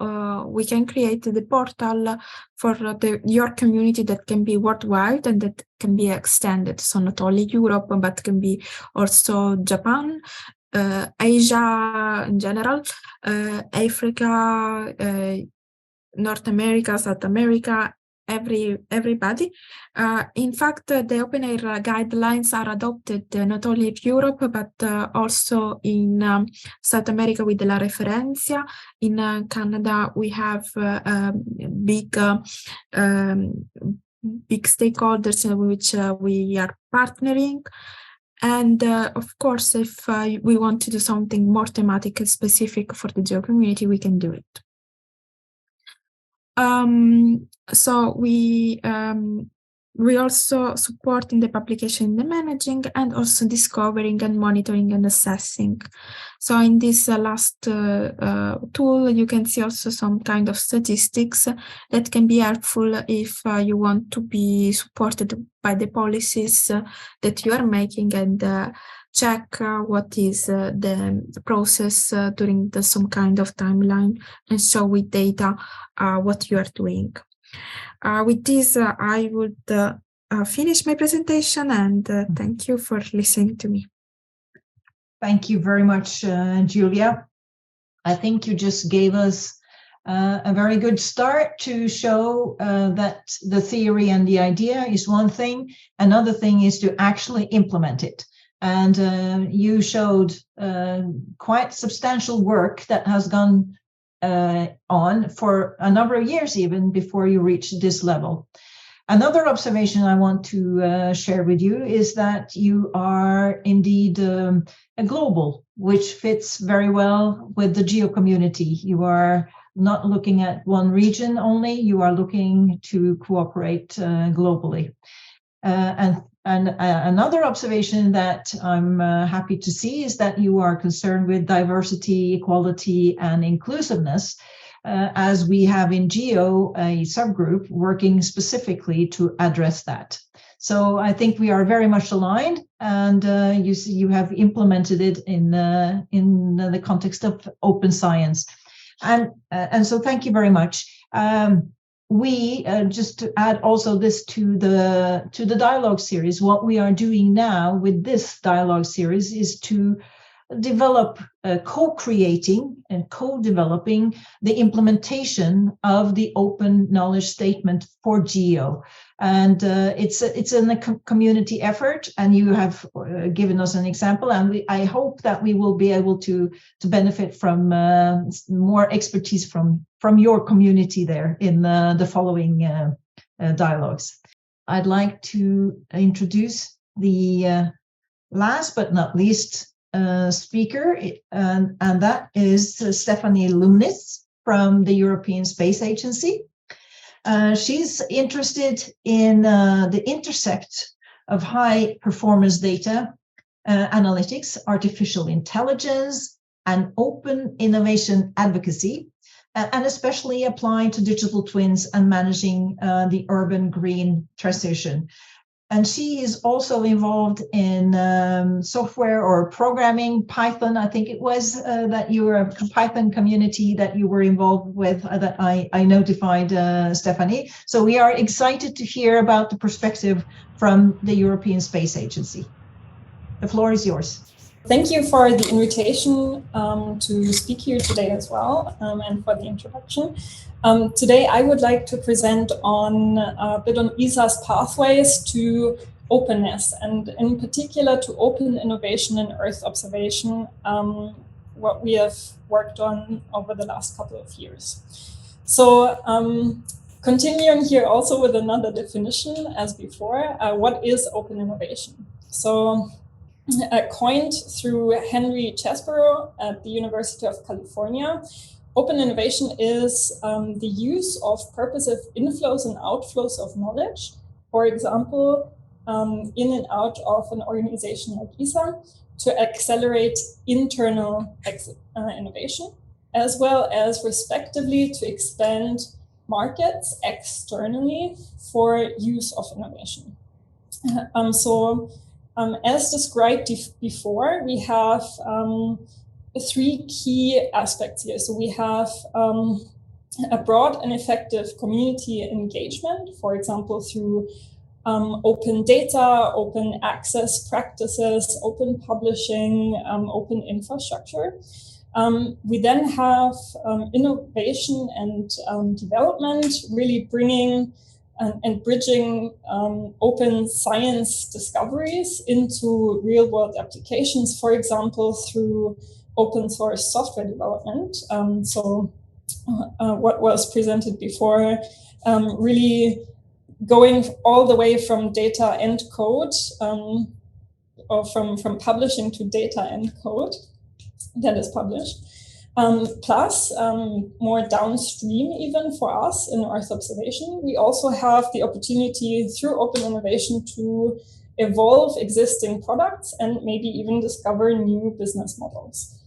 we can create the portal for your community that can be worldwide and that can be extended. So not only Europe, but can be also Japan, Asia in general, Africa, North America, South America, everybody. In fact, the OpenAire guidelines are adopted not only in Europe, but also in South America with La Referencia. In Canada, we have big stakeholders in which we are partnering. And of course, if we want to do something more thematic and specific for the GEO community, we can do it. So we also support in the publication, in the managing, and also discovering and monitoring and assessing. So in this last tool, you can see also some kind of statistics that can be helpful if you want to be supported by the policies that you are making and check what is the process during some kind of timeline, and show with data what you are doing. With this, I would finish my presentation, and thank you for listening to me. Thank you very much, Giulia. I think you just gave us a very good start to show that the theory and the idea is one thing. Another thing is to actually implement it. And you showed quite substantial work that has gone on for a number of years, even before you reach this level. Another observation I want to share with you is that you are indeed a global, which fits very well with the GEO community. You are not looking at one region only, you are looking to cooperate globally. And another observation that I'm happy to see is that you are concerned with diversity, equality, and inclusiveness, as we have in GEO a subgroup working specifically to address that. So I think we are very much aligned, and you have implemented it in the context of open science, and so thank you very much. We just to add also this to the dialogue series, what we are doing now with this dialogue series is to develop co-creating and co-developing the implementation of the open knowledge statement for GEO. And it's a community effort, and you have given us an example, and I hope that we will be able to benefit from more expertise from your community there in the following dialogues. I'd like to introduce the last but not least speaker, and that is Stefanie Lumnitz from the European Space Agency. She's interested in the intersect of high performance data analytics, artificial intelligence, and open innovation advocacy, and especially applying to digital twins and managing the urban green transition. And she is also involved in software or programming, Python. I think it was that you were a Python community that you were involved with that I notified Stefanie. So we are excited to hear about the perspective from the European Space Agency. The floor is yours. Thank you for the invitation to speak here today as well, and for the introduction. Today, I would like to present on a bit on ESA's pathways to openness, and in particular to open innovation in Earth observation, what we have worked on over the last couple of years. So continuing here also with another definition as before, what is open innovation? So coined through Henry Chesborough at the University of California, open innovation is the use of purposive inflows and outflows of knowledge, for example, in and out of an organization like ESA, to accelerate internal innovation, as well as respectively to expand markets externally for use of innovation. As described before, we have three key aspects here. So we have a broad and effective community engagement, for example, through open data, open access practices, open publishing, open infrastructure. We then have innovation and development, really bringing and bridging open science discoveries into real-world applications, for example, through open source software development. What was presented before, really going all the way from data and code, or from publishing to data and code that is published. Plus, more downstream even for us in Earth observation, we also have the opportunity through open innovation to evolve existing products and maybe even discover new business models.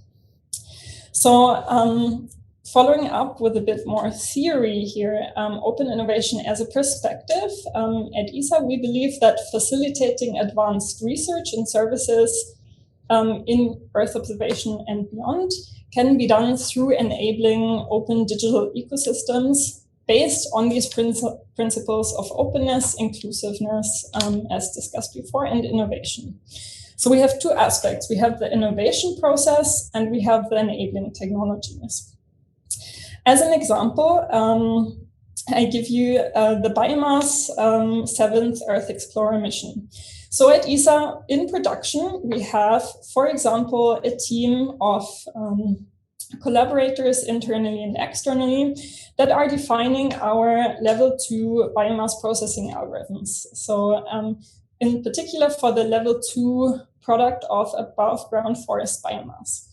So following up with a bit more theory here, open innovation as a perspective, at ESA, we believe that facilitating advanced research and services in Earth observation and beyond can be done through enabling open digital ecosystems based on these principles of openness, inclusiveness, as discussed before, and innovation. So we have two aspects. We have the innovation process and we have the enabling technologies. As an example, I give you the Biomass 7th Earth Explorer mission. So at ESA, in production, we have, for example, a team of collaborators internally and externally that are defining our level 2 biomass processing algorithms. So in particular for the level 2 product of above ground forest biomass.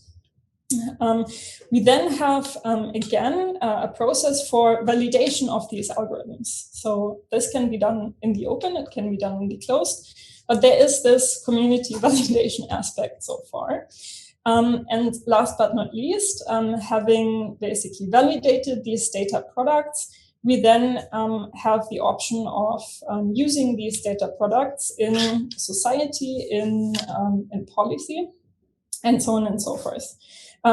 We then have, again, a process for validation of these algorithms. So this can be done in the open, it can be done in the closed, but there is this community validation aspect so far. And last but not least, having basically validated these data products, we then have the option of using these data products in society, in policy, and so on and so forth.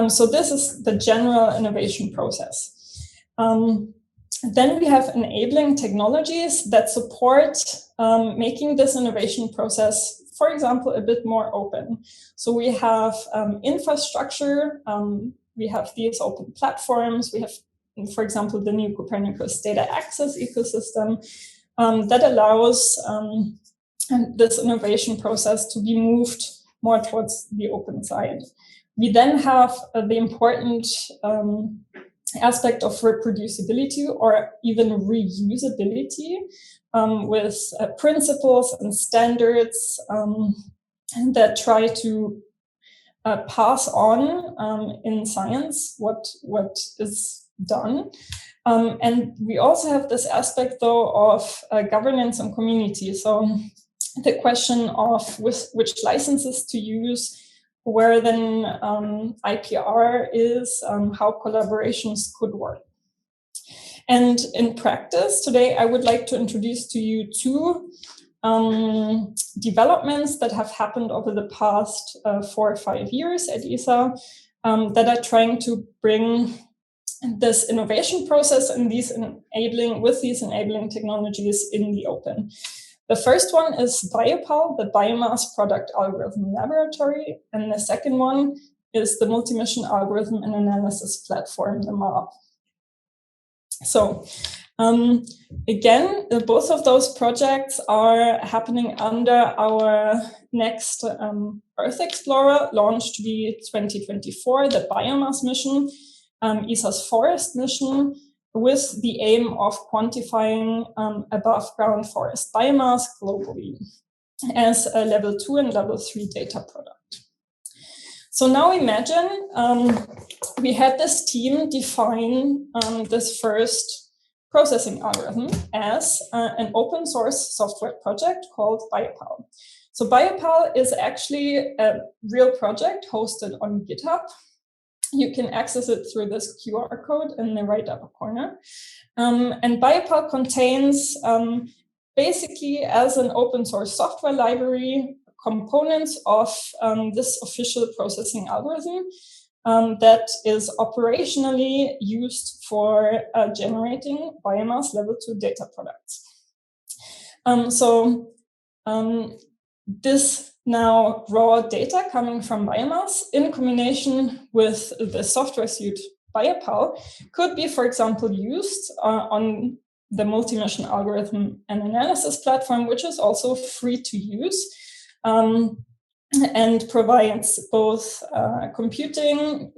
So this is the general innovation process. Then we have enabling technologies that support making this innovation process, for example, a bit more open. So we have infrastructure, we have these open platforms, we have, for example, the new Copernicus data access ecosystem that allows this innovation process to be moved more towards the open side. We then have the important aspect of reproducibility or even reusability with principles and standards that try to pass on in science what is done. And we also have this aspect, though, of governance and community. So the question of which licenses to use, where then IPR is, how collaborations could work. And in practice, today I would like to introduce to you two developments that have happened over the past 4 or 5 years at ESA that are trying to bring this innovation process and these enabling technologies in the open. The first one is BioPal, the Biomass Product Algorithm Laboratory, and the second one is the Multi-Mission Algorithm and Analysis Platform, the MAP. So again, both of those projects are happening under our next Earth Explorer, launched to be 2024, the Biomass mission, ESA's forest mission, with the aim of quantifying above ground forest biomass globally as a level 2 and level 3 data product. So now imagine we had this team define this first processing algorithm as an open source software project called BioPal. So BioPal is actually a real project hosted on GitHub. You can access it through this QR code in the right upper corner. And BioPal contains basically, as an open source software library, components of this official processing algorithm that is operationally used for generating biomass level 2 data products. This now raw data coming from biomass in combination with the software suite BioPal could be, for example, used on the multi-mission algorithm and analysis platform, which is also free to use and provides both computing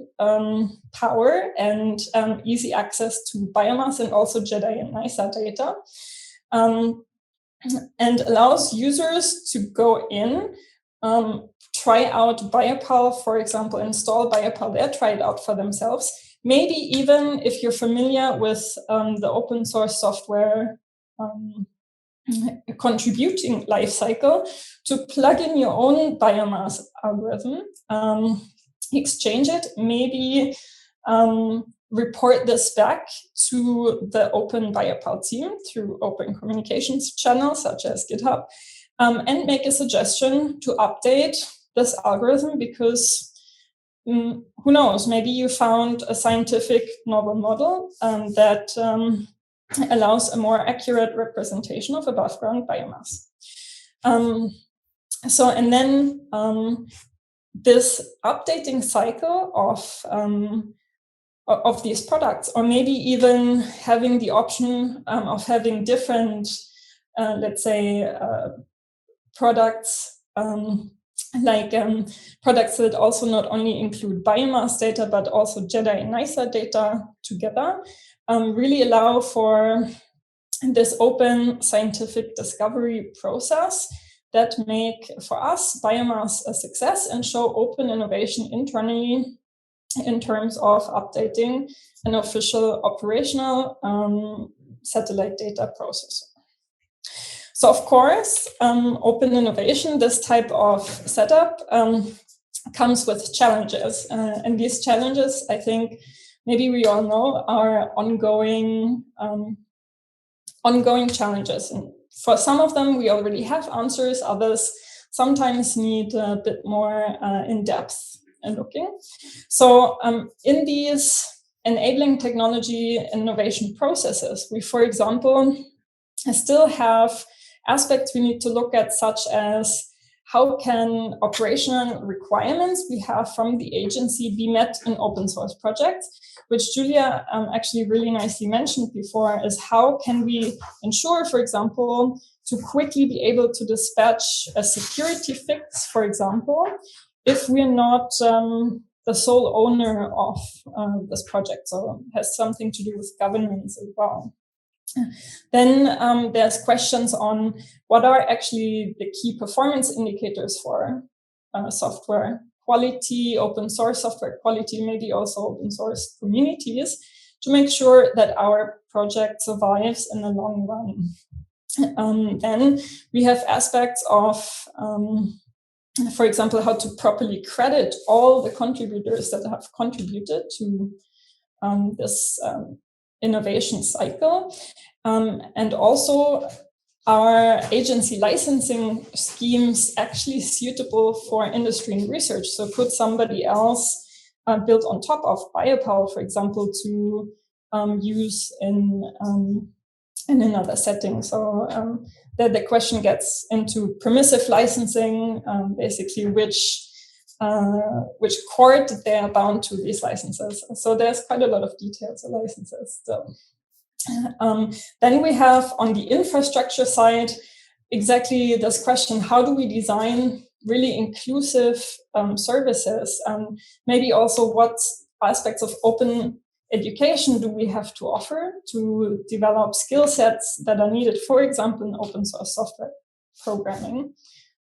power and easy access to biomass and also GEDI and NISA data, and allows users to go in, try out BioPal, for example, install BioPal there, try it out for themselves. Maybe even if you're familiar with the open source software contributing lifecycle, to plug in your own biomass algorithm, exchange it, maybe report this back to the open BioPal team through open communications channels such as GitHub, and make a suggestion to update this algorithm because who knows, maybe you found a scientific novel model that allows a more accurate representation of above ground biomass. And then this updating cycle of these products, or maybe even having the option of having different, let's say, products products that also not only include biomass data, but also GEDI and NISA data together, really allow for this open scientific discovery process that make, for us, biomass a success and show open innovation internally in terms of updating an official operational satellite data processor. So, of course, open innovation, this type of setup comes with challenges. And these challenges, I think, maybe we all know, are ongoing challenges. And for some of them, we already have answers. Others sometimes need a bit more in-depth looking. So in these enabling technology innovation processes, we, for example, still have aspects we need to look at, such as how can operational requirements we have from the agency be met in open source projects, which Giulia actually really nicely mentioned before, is how can we ensure, for example, to quickly be able to dispatch a security fix, for example, if we're not the sole owner of this project. So it has something to do with governance as well. Then there's questions on what are actually the key performance indicators for software quality, open source software quality, maybe also open source communities, to make sure that our project survives in the long run. Then we have aspects of, for example, how to properly credit all the contributors that have contributed to this innovation cycle, and also are agency licensing schemes actually suitable for industry and research? So could somebody else build on top of biopower, for example, to use in another setting? So the question gets into permissive licensing, basically which court they are bound to these licenses. So there's quite a lot of details of licenses still. Then we have on the infrastructure side exactly this question: how do we design really inclusive services, and maybe also what aspects of open education do we have to offer to develop skill sets that are needed, for example, in open source software programming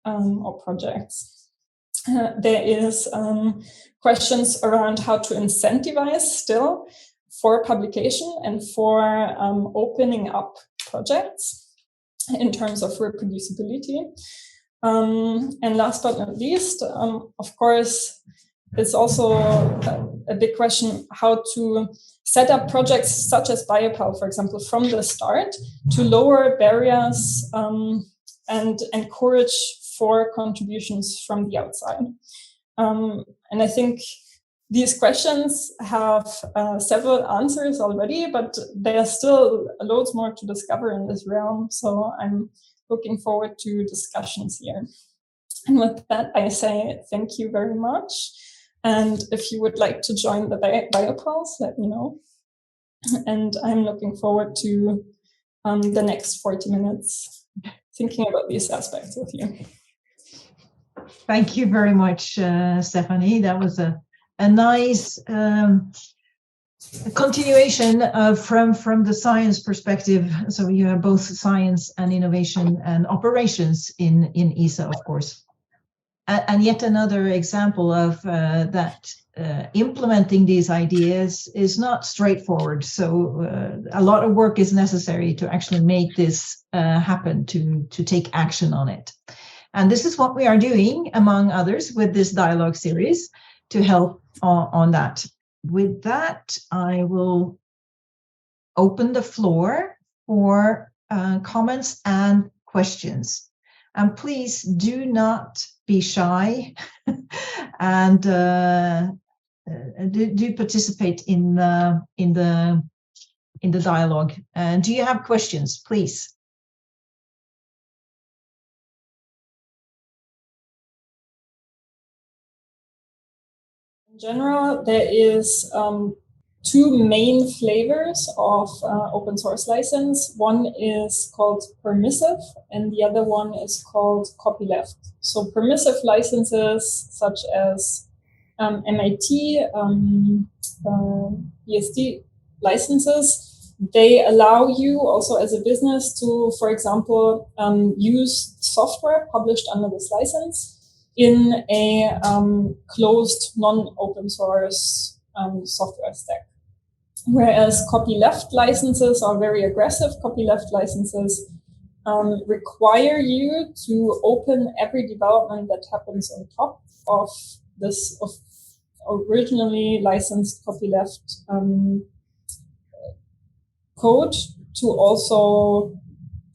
or projects. There is questions around how to incentivize still for publication and for opening up projects in terms of reproducibility. And last but not least, of course, it's also a big question how to set up projects such as biopower, for example, from the start to lower barriers and encourage for contributions from the outside. And I think these questions have several answers already, but there are still loads more to discover in this realm. So I'm looking forward to discussions here. And with that, I say thank you very much. And if you would like to join the biopulse, let me know. And I'm looking forward to the next 40 minutes thinking about these aspects with you. Thank you very much, Stefanie. That was a nice continuation from the science perspective. So you have both science and innovation and operations in ESA, of course. And yet another example of that implementing these ideas is not straightforward. So a lot of work is necessary to actually make this happen, to take action on it. And this is what we are doing, among others, with this dialogue series to help on that. With that, I will open the floor for comments and questions. And please do not be shy and do participate in the dialogue. Do you have questions, please? In general, there is two main flavors of open source license. One is called permissive, and the other one is called copyleft. So permissive licenses, such as MIT, ESD licenses, they allow you also as a business to, for example, use software published under this license in a closed non-open source software stack. Whereas copyleft licenses are very aggressive. Copyleft licenses require you to open every development that happens on top of this of originally licensed copyleft code to also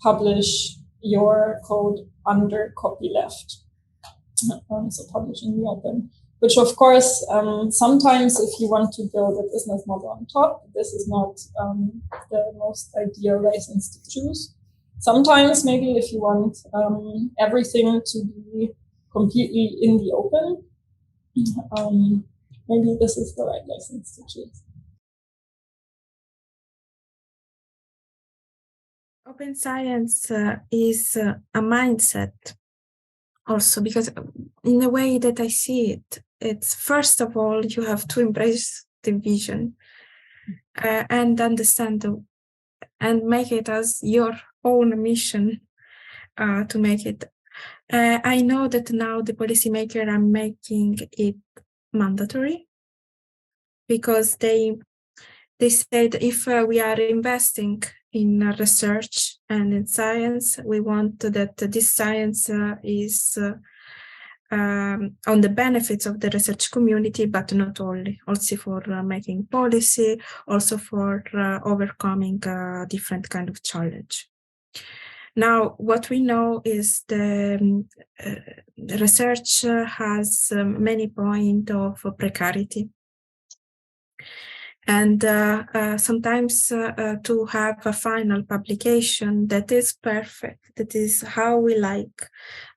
publish your code under copyleft. So publish in the open, which of course, sometimes if you want to build a business model on top, this is not the most ideal license to choose. Sometimes maybe if you want everything to be completely in the open, maybe this is the right license to choose. Open science is a mindset. Also, because in the way that I see it, it's first of all, you have to embrace the vision and understand and make it as your own mission to make it. I know that now the policymakers are making it mandatory because they said if we are investing in research and in science, we want that this science is on the benefits of the research community, but not only, also for making policy, also for overcoming different kind of challenge. Now, what we know is the research has many points of precarity. And sometimes to have a final publication that is perfect, that is how we like,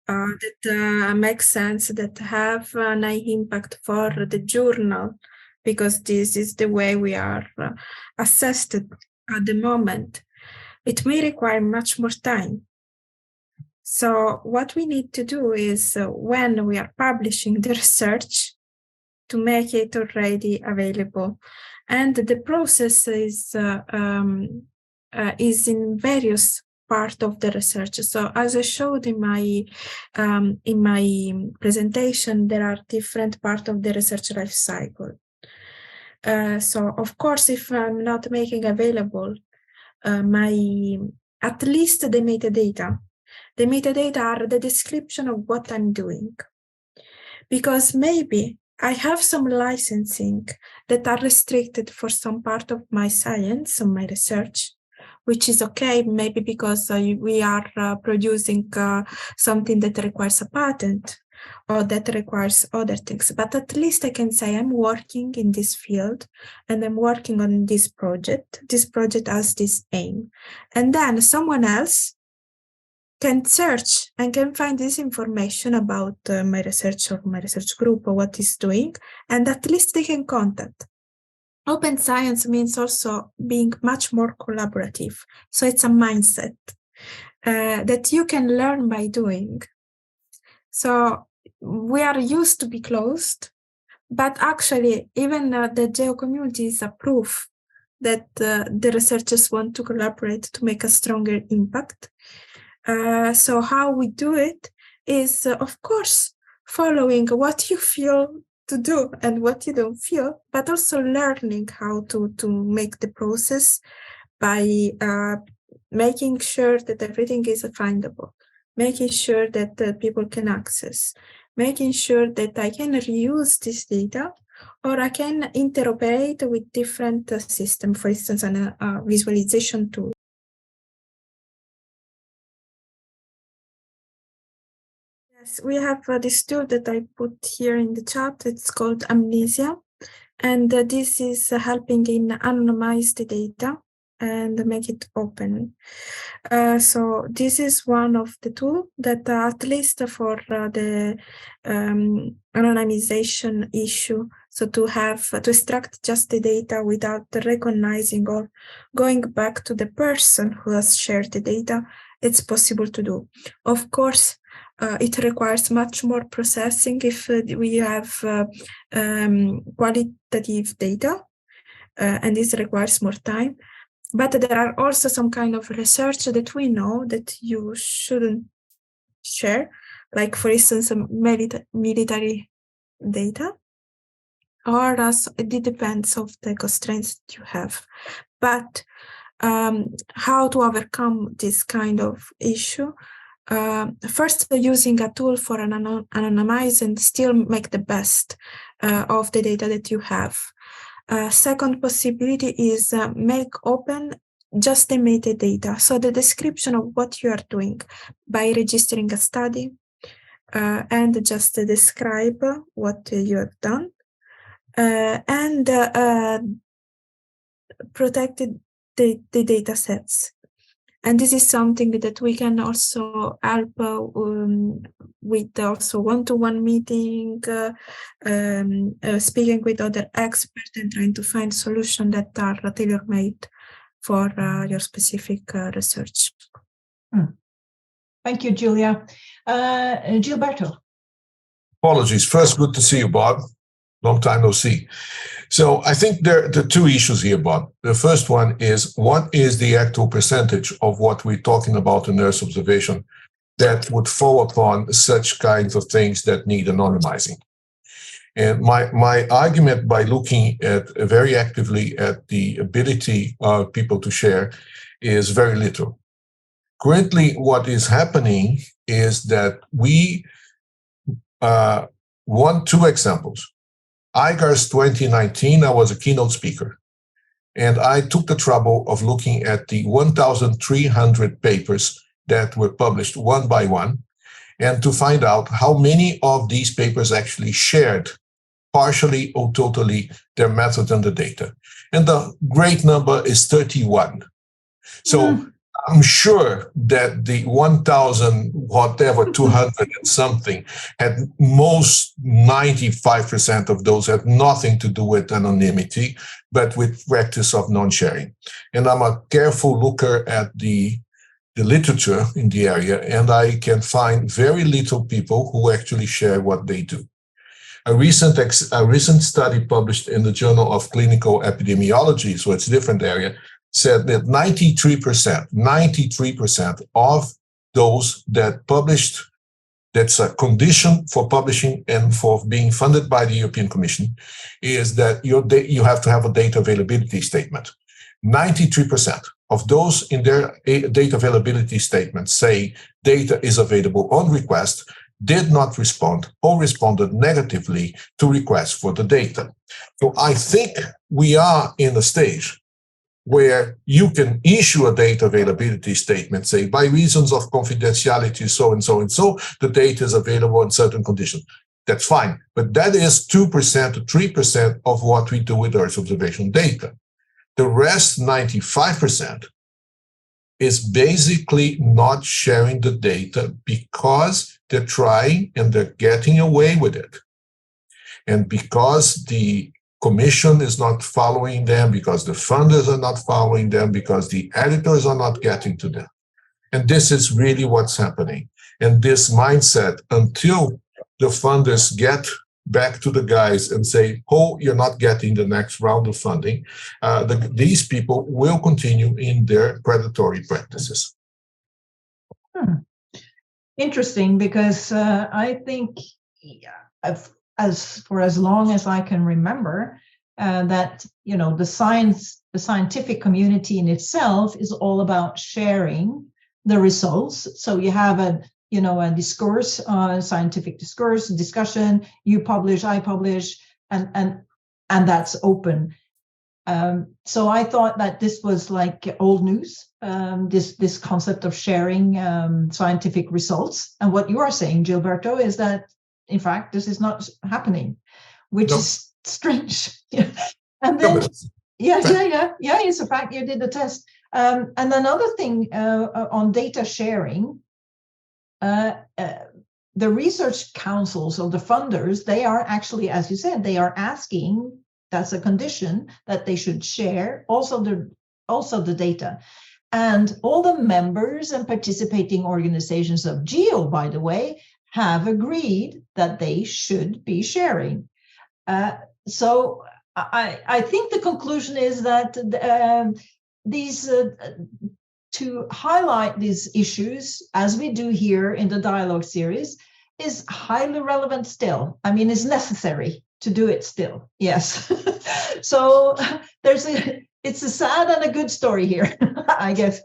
that makes sense, that have an impact for the journal, because this is the way we are assessed at the moment. It may require much more time. So what we need to do is when we are publishing the research, to make it already available. And the process is in various parts of the research. So as I showed in my presentation, there are different parts of the research life cycle. So of course, if I'm not making available at least the metadata are the description of what I'm doing. Because maybe I have some licensing that are restricted for some part of my science, of my research, which is okay, maybe because we are producing something that requires a patent or that requires other things. But at least I can say I'm working in this field and I'm working on this project. This project has this aim. And then someone else can search and can find this information about my research or my research group or what is doing, and at least they can contact. Open science means also being much more collaborative. So it's a mindset that you can learn by doing. So we are used to be closed, but actually even the Geo community is a proof that the researchers want to collaborate to make a stronger impact. So how we do it is, of course, following what you feel to do and what you don't feel, but also learning how to make the process by making sure that everything is findable, making sure that people can access, making sure that I can reuse this data, or I can interoperate with different systems, for instance, a visualization tool. Yes, we have this tool that I put here in the chat. It's called Amnesia. And this is helping in anonymize the data and make it open. So this is one of the tools that at least for the anonymization issue, so to extract just the data without recognizing or going back to the person who has shared the data, it's possible to do. Of course, it requires much more processing if we have qualitative data, and this requires more time. But there are also some kind of research that we know that you shouldn't share, like for instance, military data, or it depends of the constraints that you have. But how to overcome this kind of issue? First, using a tool for anonymize and still make the best of the data that you have. Second possibility is make open just the metadata, so the description of what you are doing by registering a study and just describe what you have done and protected the data sets. And this is something that we can also help with also one-to-one meeting, speaking with other experts and trying to find solutions that are tailor-made for your specific research. Thank you, Giulia. Gilberto. Apologies. First, good to see you, Bob. Long time no see. So I think there are two issues here, Bob. The first one is, what is the actual percentage of what we're talking about in Earth observation that would fall upon such kinds of things that need anonymizing? And my argument, by looking at very actively at the ability of people to share, is very little. Currently, what is happening is that we want two examples. IGARS 2019, I was a keynote speaker, and I took the trouble of looking at the 1,300 papers that were published one by one, and to find out how many of these papers actually shared partially or totally their method and the data. And the great number is 31. So I'm sure that the 1,000, whatever, 200 and something, had most 95% of those had nothing to do with anonymity, but with practice of non-sharing. And I'm a careful looker at the literature in the area, and I can find very little people who actually share what they do. A recent study published in the Journal of Clinical Epidemiology, so it's a different area, said that 93% of those that published, that's a condition for publishing and for being funded by the European Commission, is that you have to have a data availability statement. 93% of those in their data availability statement say data is available on request, did not respond or responded negatively to requests for the data. So I think we are in a stage where you can issue a data availability statement, say, by reasons of confidentiality, so and so and so, the data is available in certain conditions. That's fine, but that is 2% to 3% of what we do with Earth observation data. The rest, 95%, is basically not sharing the data because they're trying and they're getting away with it. And because the Commission is not following them, because the funders are not following them, because the editors are not getting to them. And this is really what's happening. And this mindset, until the funders get back to the guys and say, oh, you're not getting the next round of funding, these people will continue in their predatory practices. Interesting, because I think for as long as I can remember, that the scientific community in itself is all about sharing the results. So you have a discourse, scientific discussion. You publish, I publish, and that's open. So I thought that this was like old news. This concept of sharing scientific results, and what you are saying, Gilberto, is that in fact this is not happening, which is strange. And then it's a fact. You did the test. And another thing on data sharing. The research councils of the funders, they are actually, as you said, they are asking, that's a condition, that they should share also the data. And all the members and participating organizations of GEO, by the way, have agreed that they should be sharing. So I think the conclusion is that to highlight these issues, as we do here in the dialogue series, is highly relevant still. I mean, it's necessary to do it still. Yes. So it's a sad and a good story here, I guess.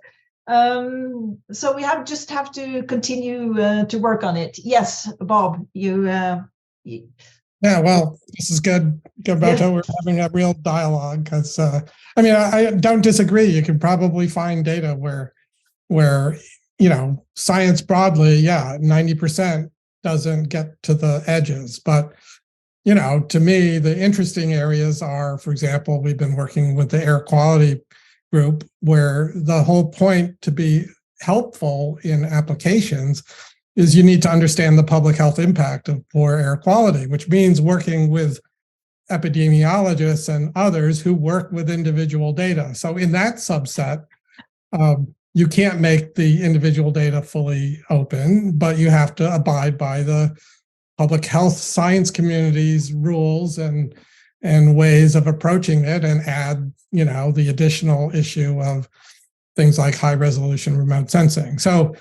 So we just have to continue to work on it. Yes, Bob, you. Yeah, well, this is good, Gilberto. Yeah. We're having a real dialogue because, I don't disagree. You can probably find data where science broadly, 90% doesn't get to the edges. But, to me, the interesting areas are, for example, we've been working with the air quality group, where the whole point to be helpful in applications is you need to understand the public health impact of poor air quality, which means working with epidemiologists and others who work with individual data. So in that subset, you can't make the individual data fully open, but you have to abide by the public health science community's rules and ways of approaching it, and add, the additional issue of things like high resolution remote sensing. So,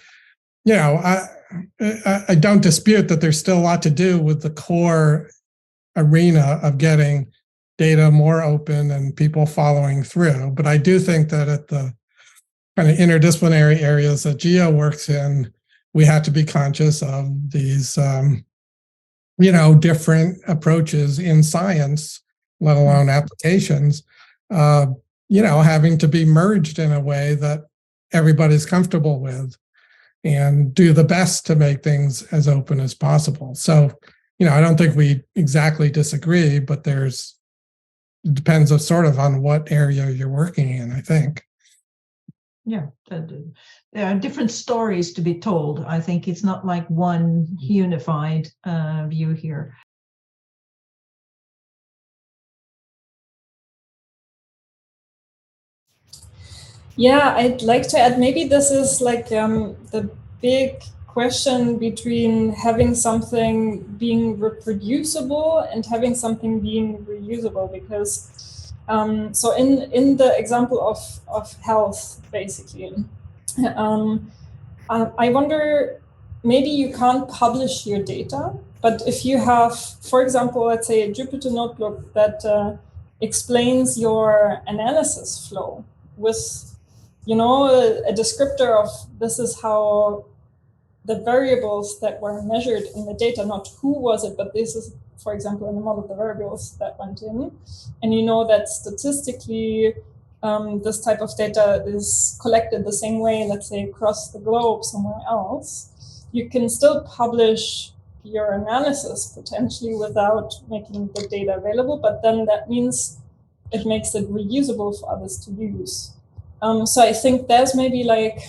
I don't dispute that there's still a lot to do with the core arena of getting data more open and people following through. But I do think that at the kind of interdisciplinary areas that GEO works in, we have to be conscious of these, different approaches in science, let alone applications, having to be merged in a way that everybody's comfortable with. and do the best to make things as open as possible. So, I don't think we exactly disagree, but it depends on what area you're working in, I think. Yeah, there are different stories to be told. I think it's not like one unified view here. Yeah, I'd like to add, maybe this is like the big question between having something being reproducible and having something being reusable, because so in the example of health, basically, I wonder, maybe you can't publish your data, but if you have, for example, let's say a Jupyter notebook that explains your analysis flow with, a descriptor of this is how the variables that were measured in the data, not who was it, but this is, for example, in the model, the variables that went in. And you know that statistically, this type of data is collected the same way, let's say, across the globe somewhere else. You can still publish your analysis potentially without making the data available, but then that means it makes it reusable for others to use. So I think there's maybe like,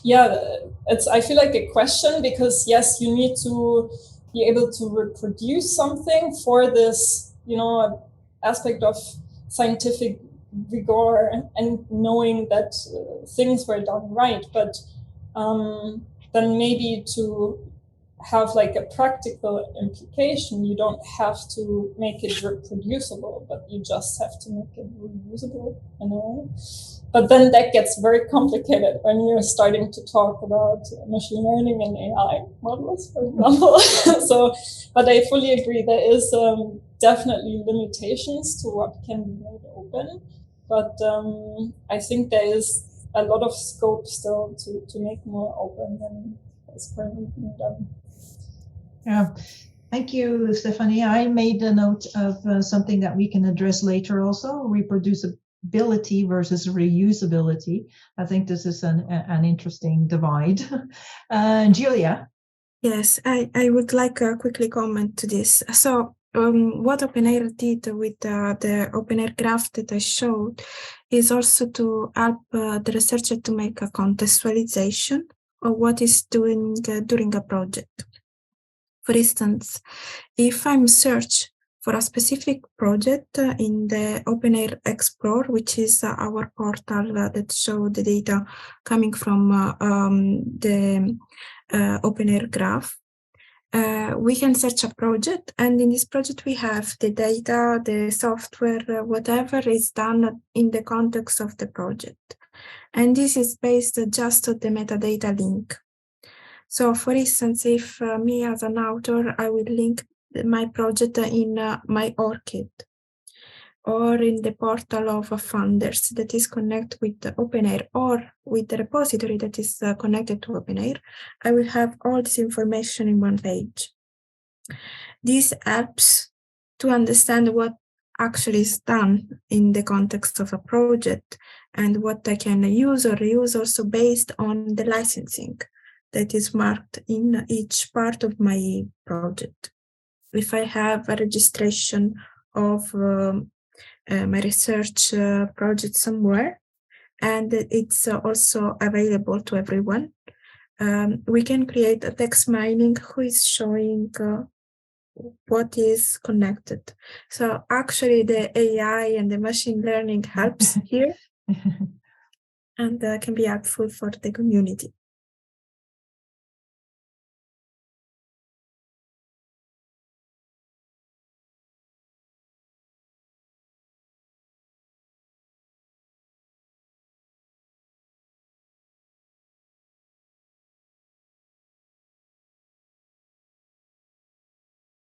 I feel like a question, because yes, you need to be able to reproduce something for this, aspect of scientific rigor and knowing that things were done right. But then maybe to have like a practical implication, you don't have to make it reproducible, but you just have to make it reusable in a way. But then that gets very complicated when you're starting to talk about machine learning and AI models, for example. But I fully agree, there is definitely limitations to what can be made open. But I think there is a lot of scope still to make more open than is currently being done. Yeah, thank you, Stefanie. I made a note of something that we can address later also, reproducibility versus reusability. I think this is an interesting divide. Giulia? Yes, I would like to quickly comment to this. So what OpenAire did with the OpenAire graph that I showed is also to help the researcher to make a contextualization of what is doing during a project. For instance, if I'm search for a specific project in the OpenAire Explore, which is our portal that shows the data coming from the OpenAire graph, we can search a project, and in this project we have the data, the software, whatever is done in the context of the project. And this is based just on the metadata link. So for instance, if me as an author, I will link my project in my ORCID or in the portal of funders that is connected with the OpenAire or with the repository that is connected to OpenAire, I will have all this information in one page. This helps to understand what actually is done in the context of a project and what I can use or reuse also based on the licensing that is marked in each part of my project. If I have a registration of my research project somewhere, and it's also available to everyone, we can create a text mining who is showing what is connected. So actually the AI and the machine learning helps here and can be helpful for the community.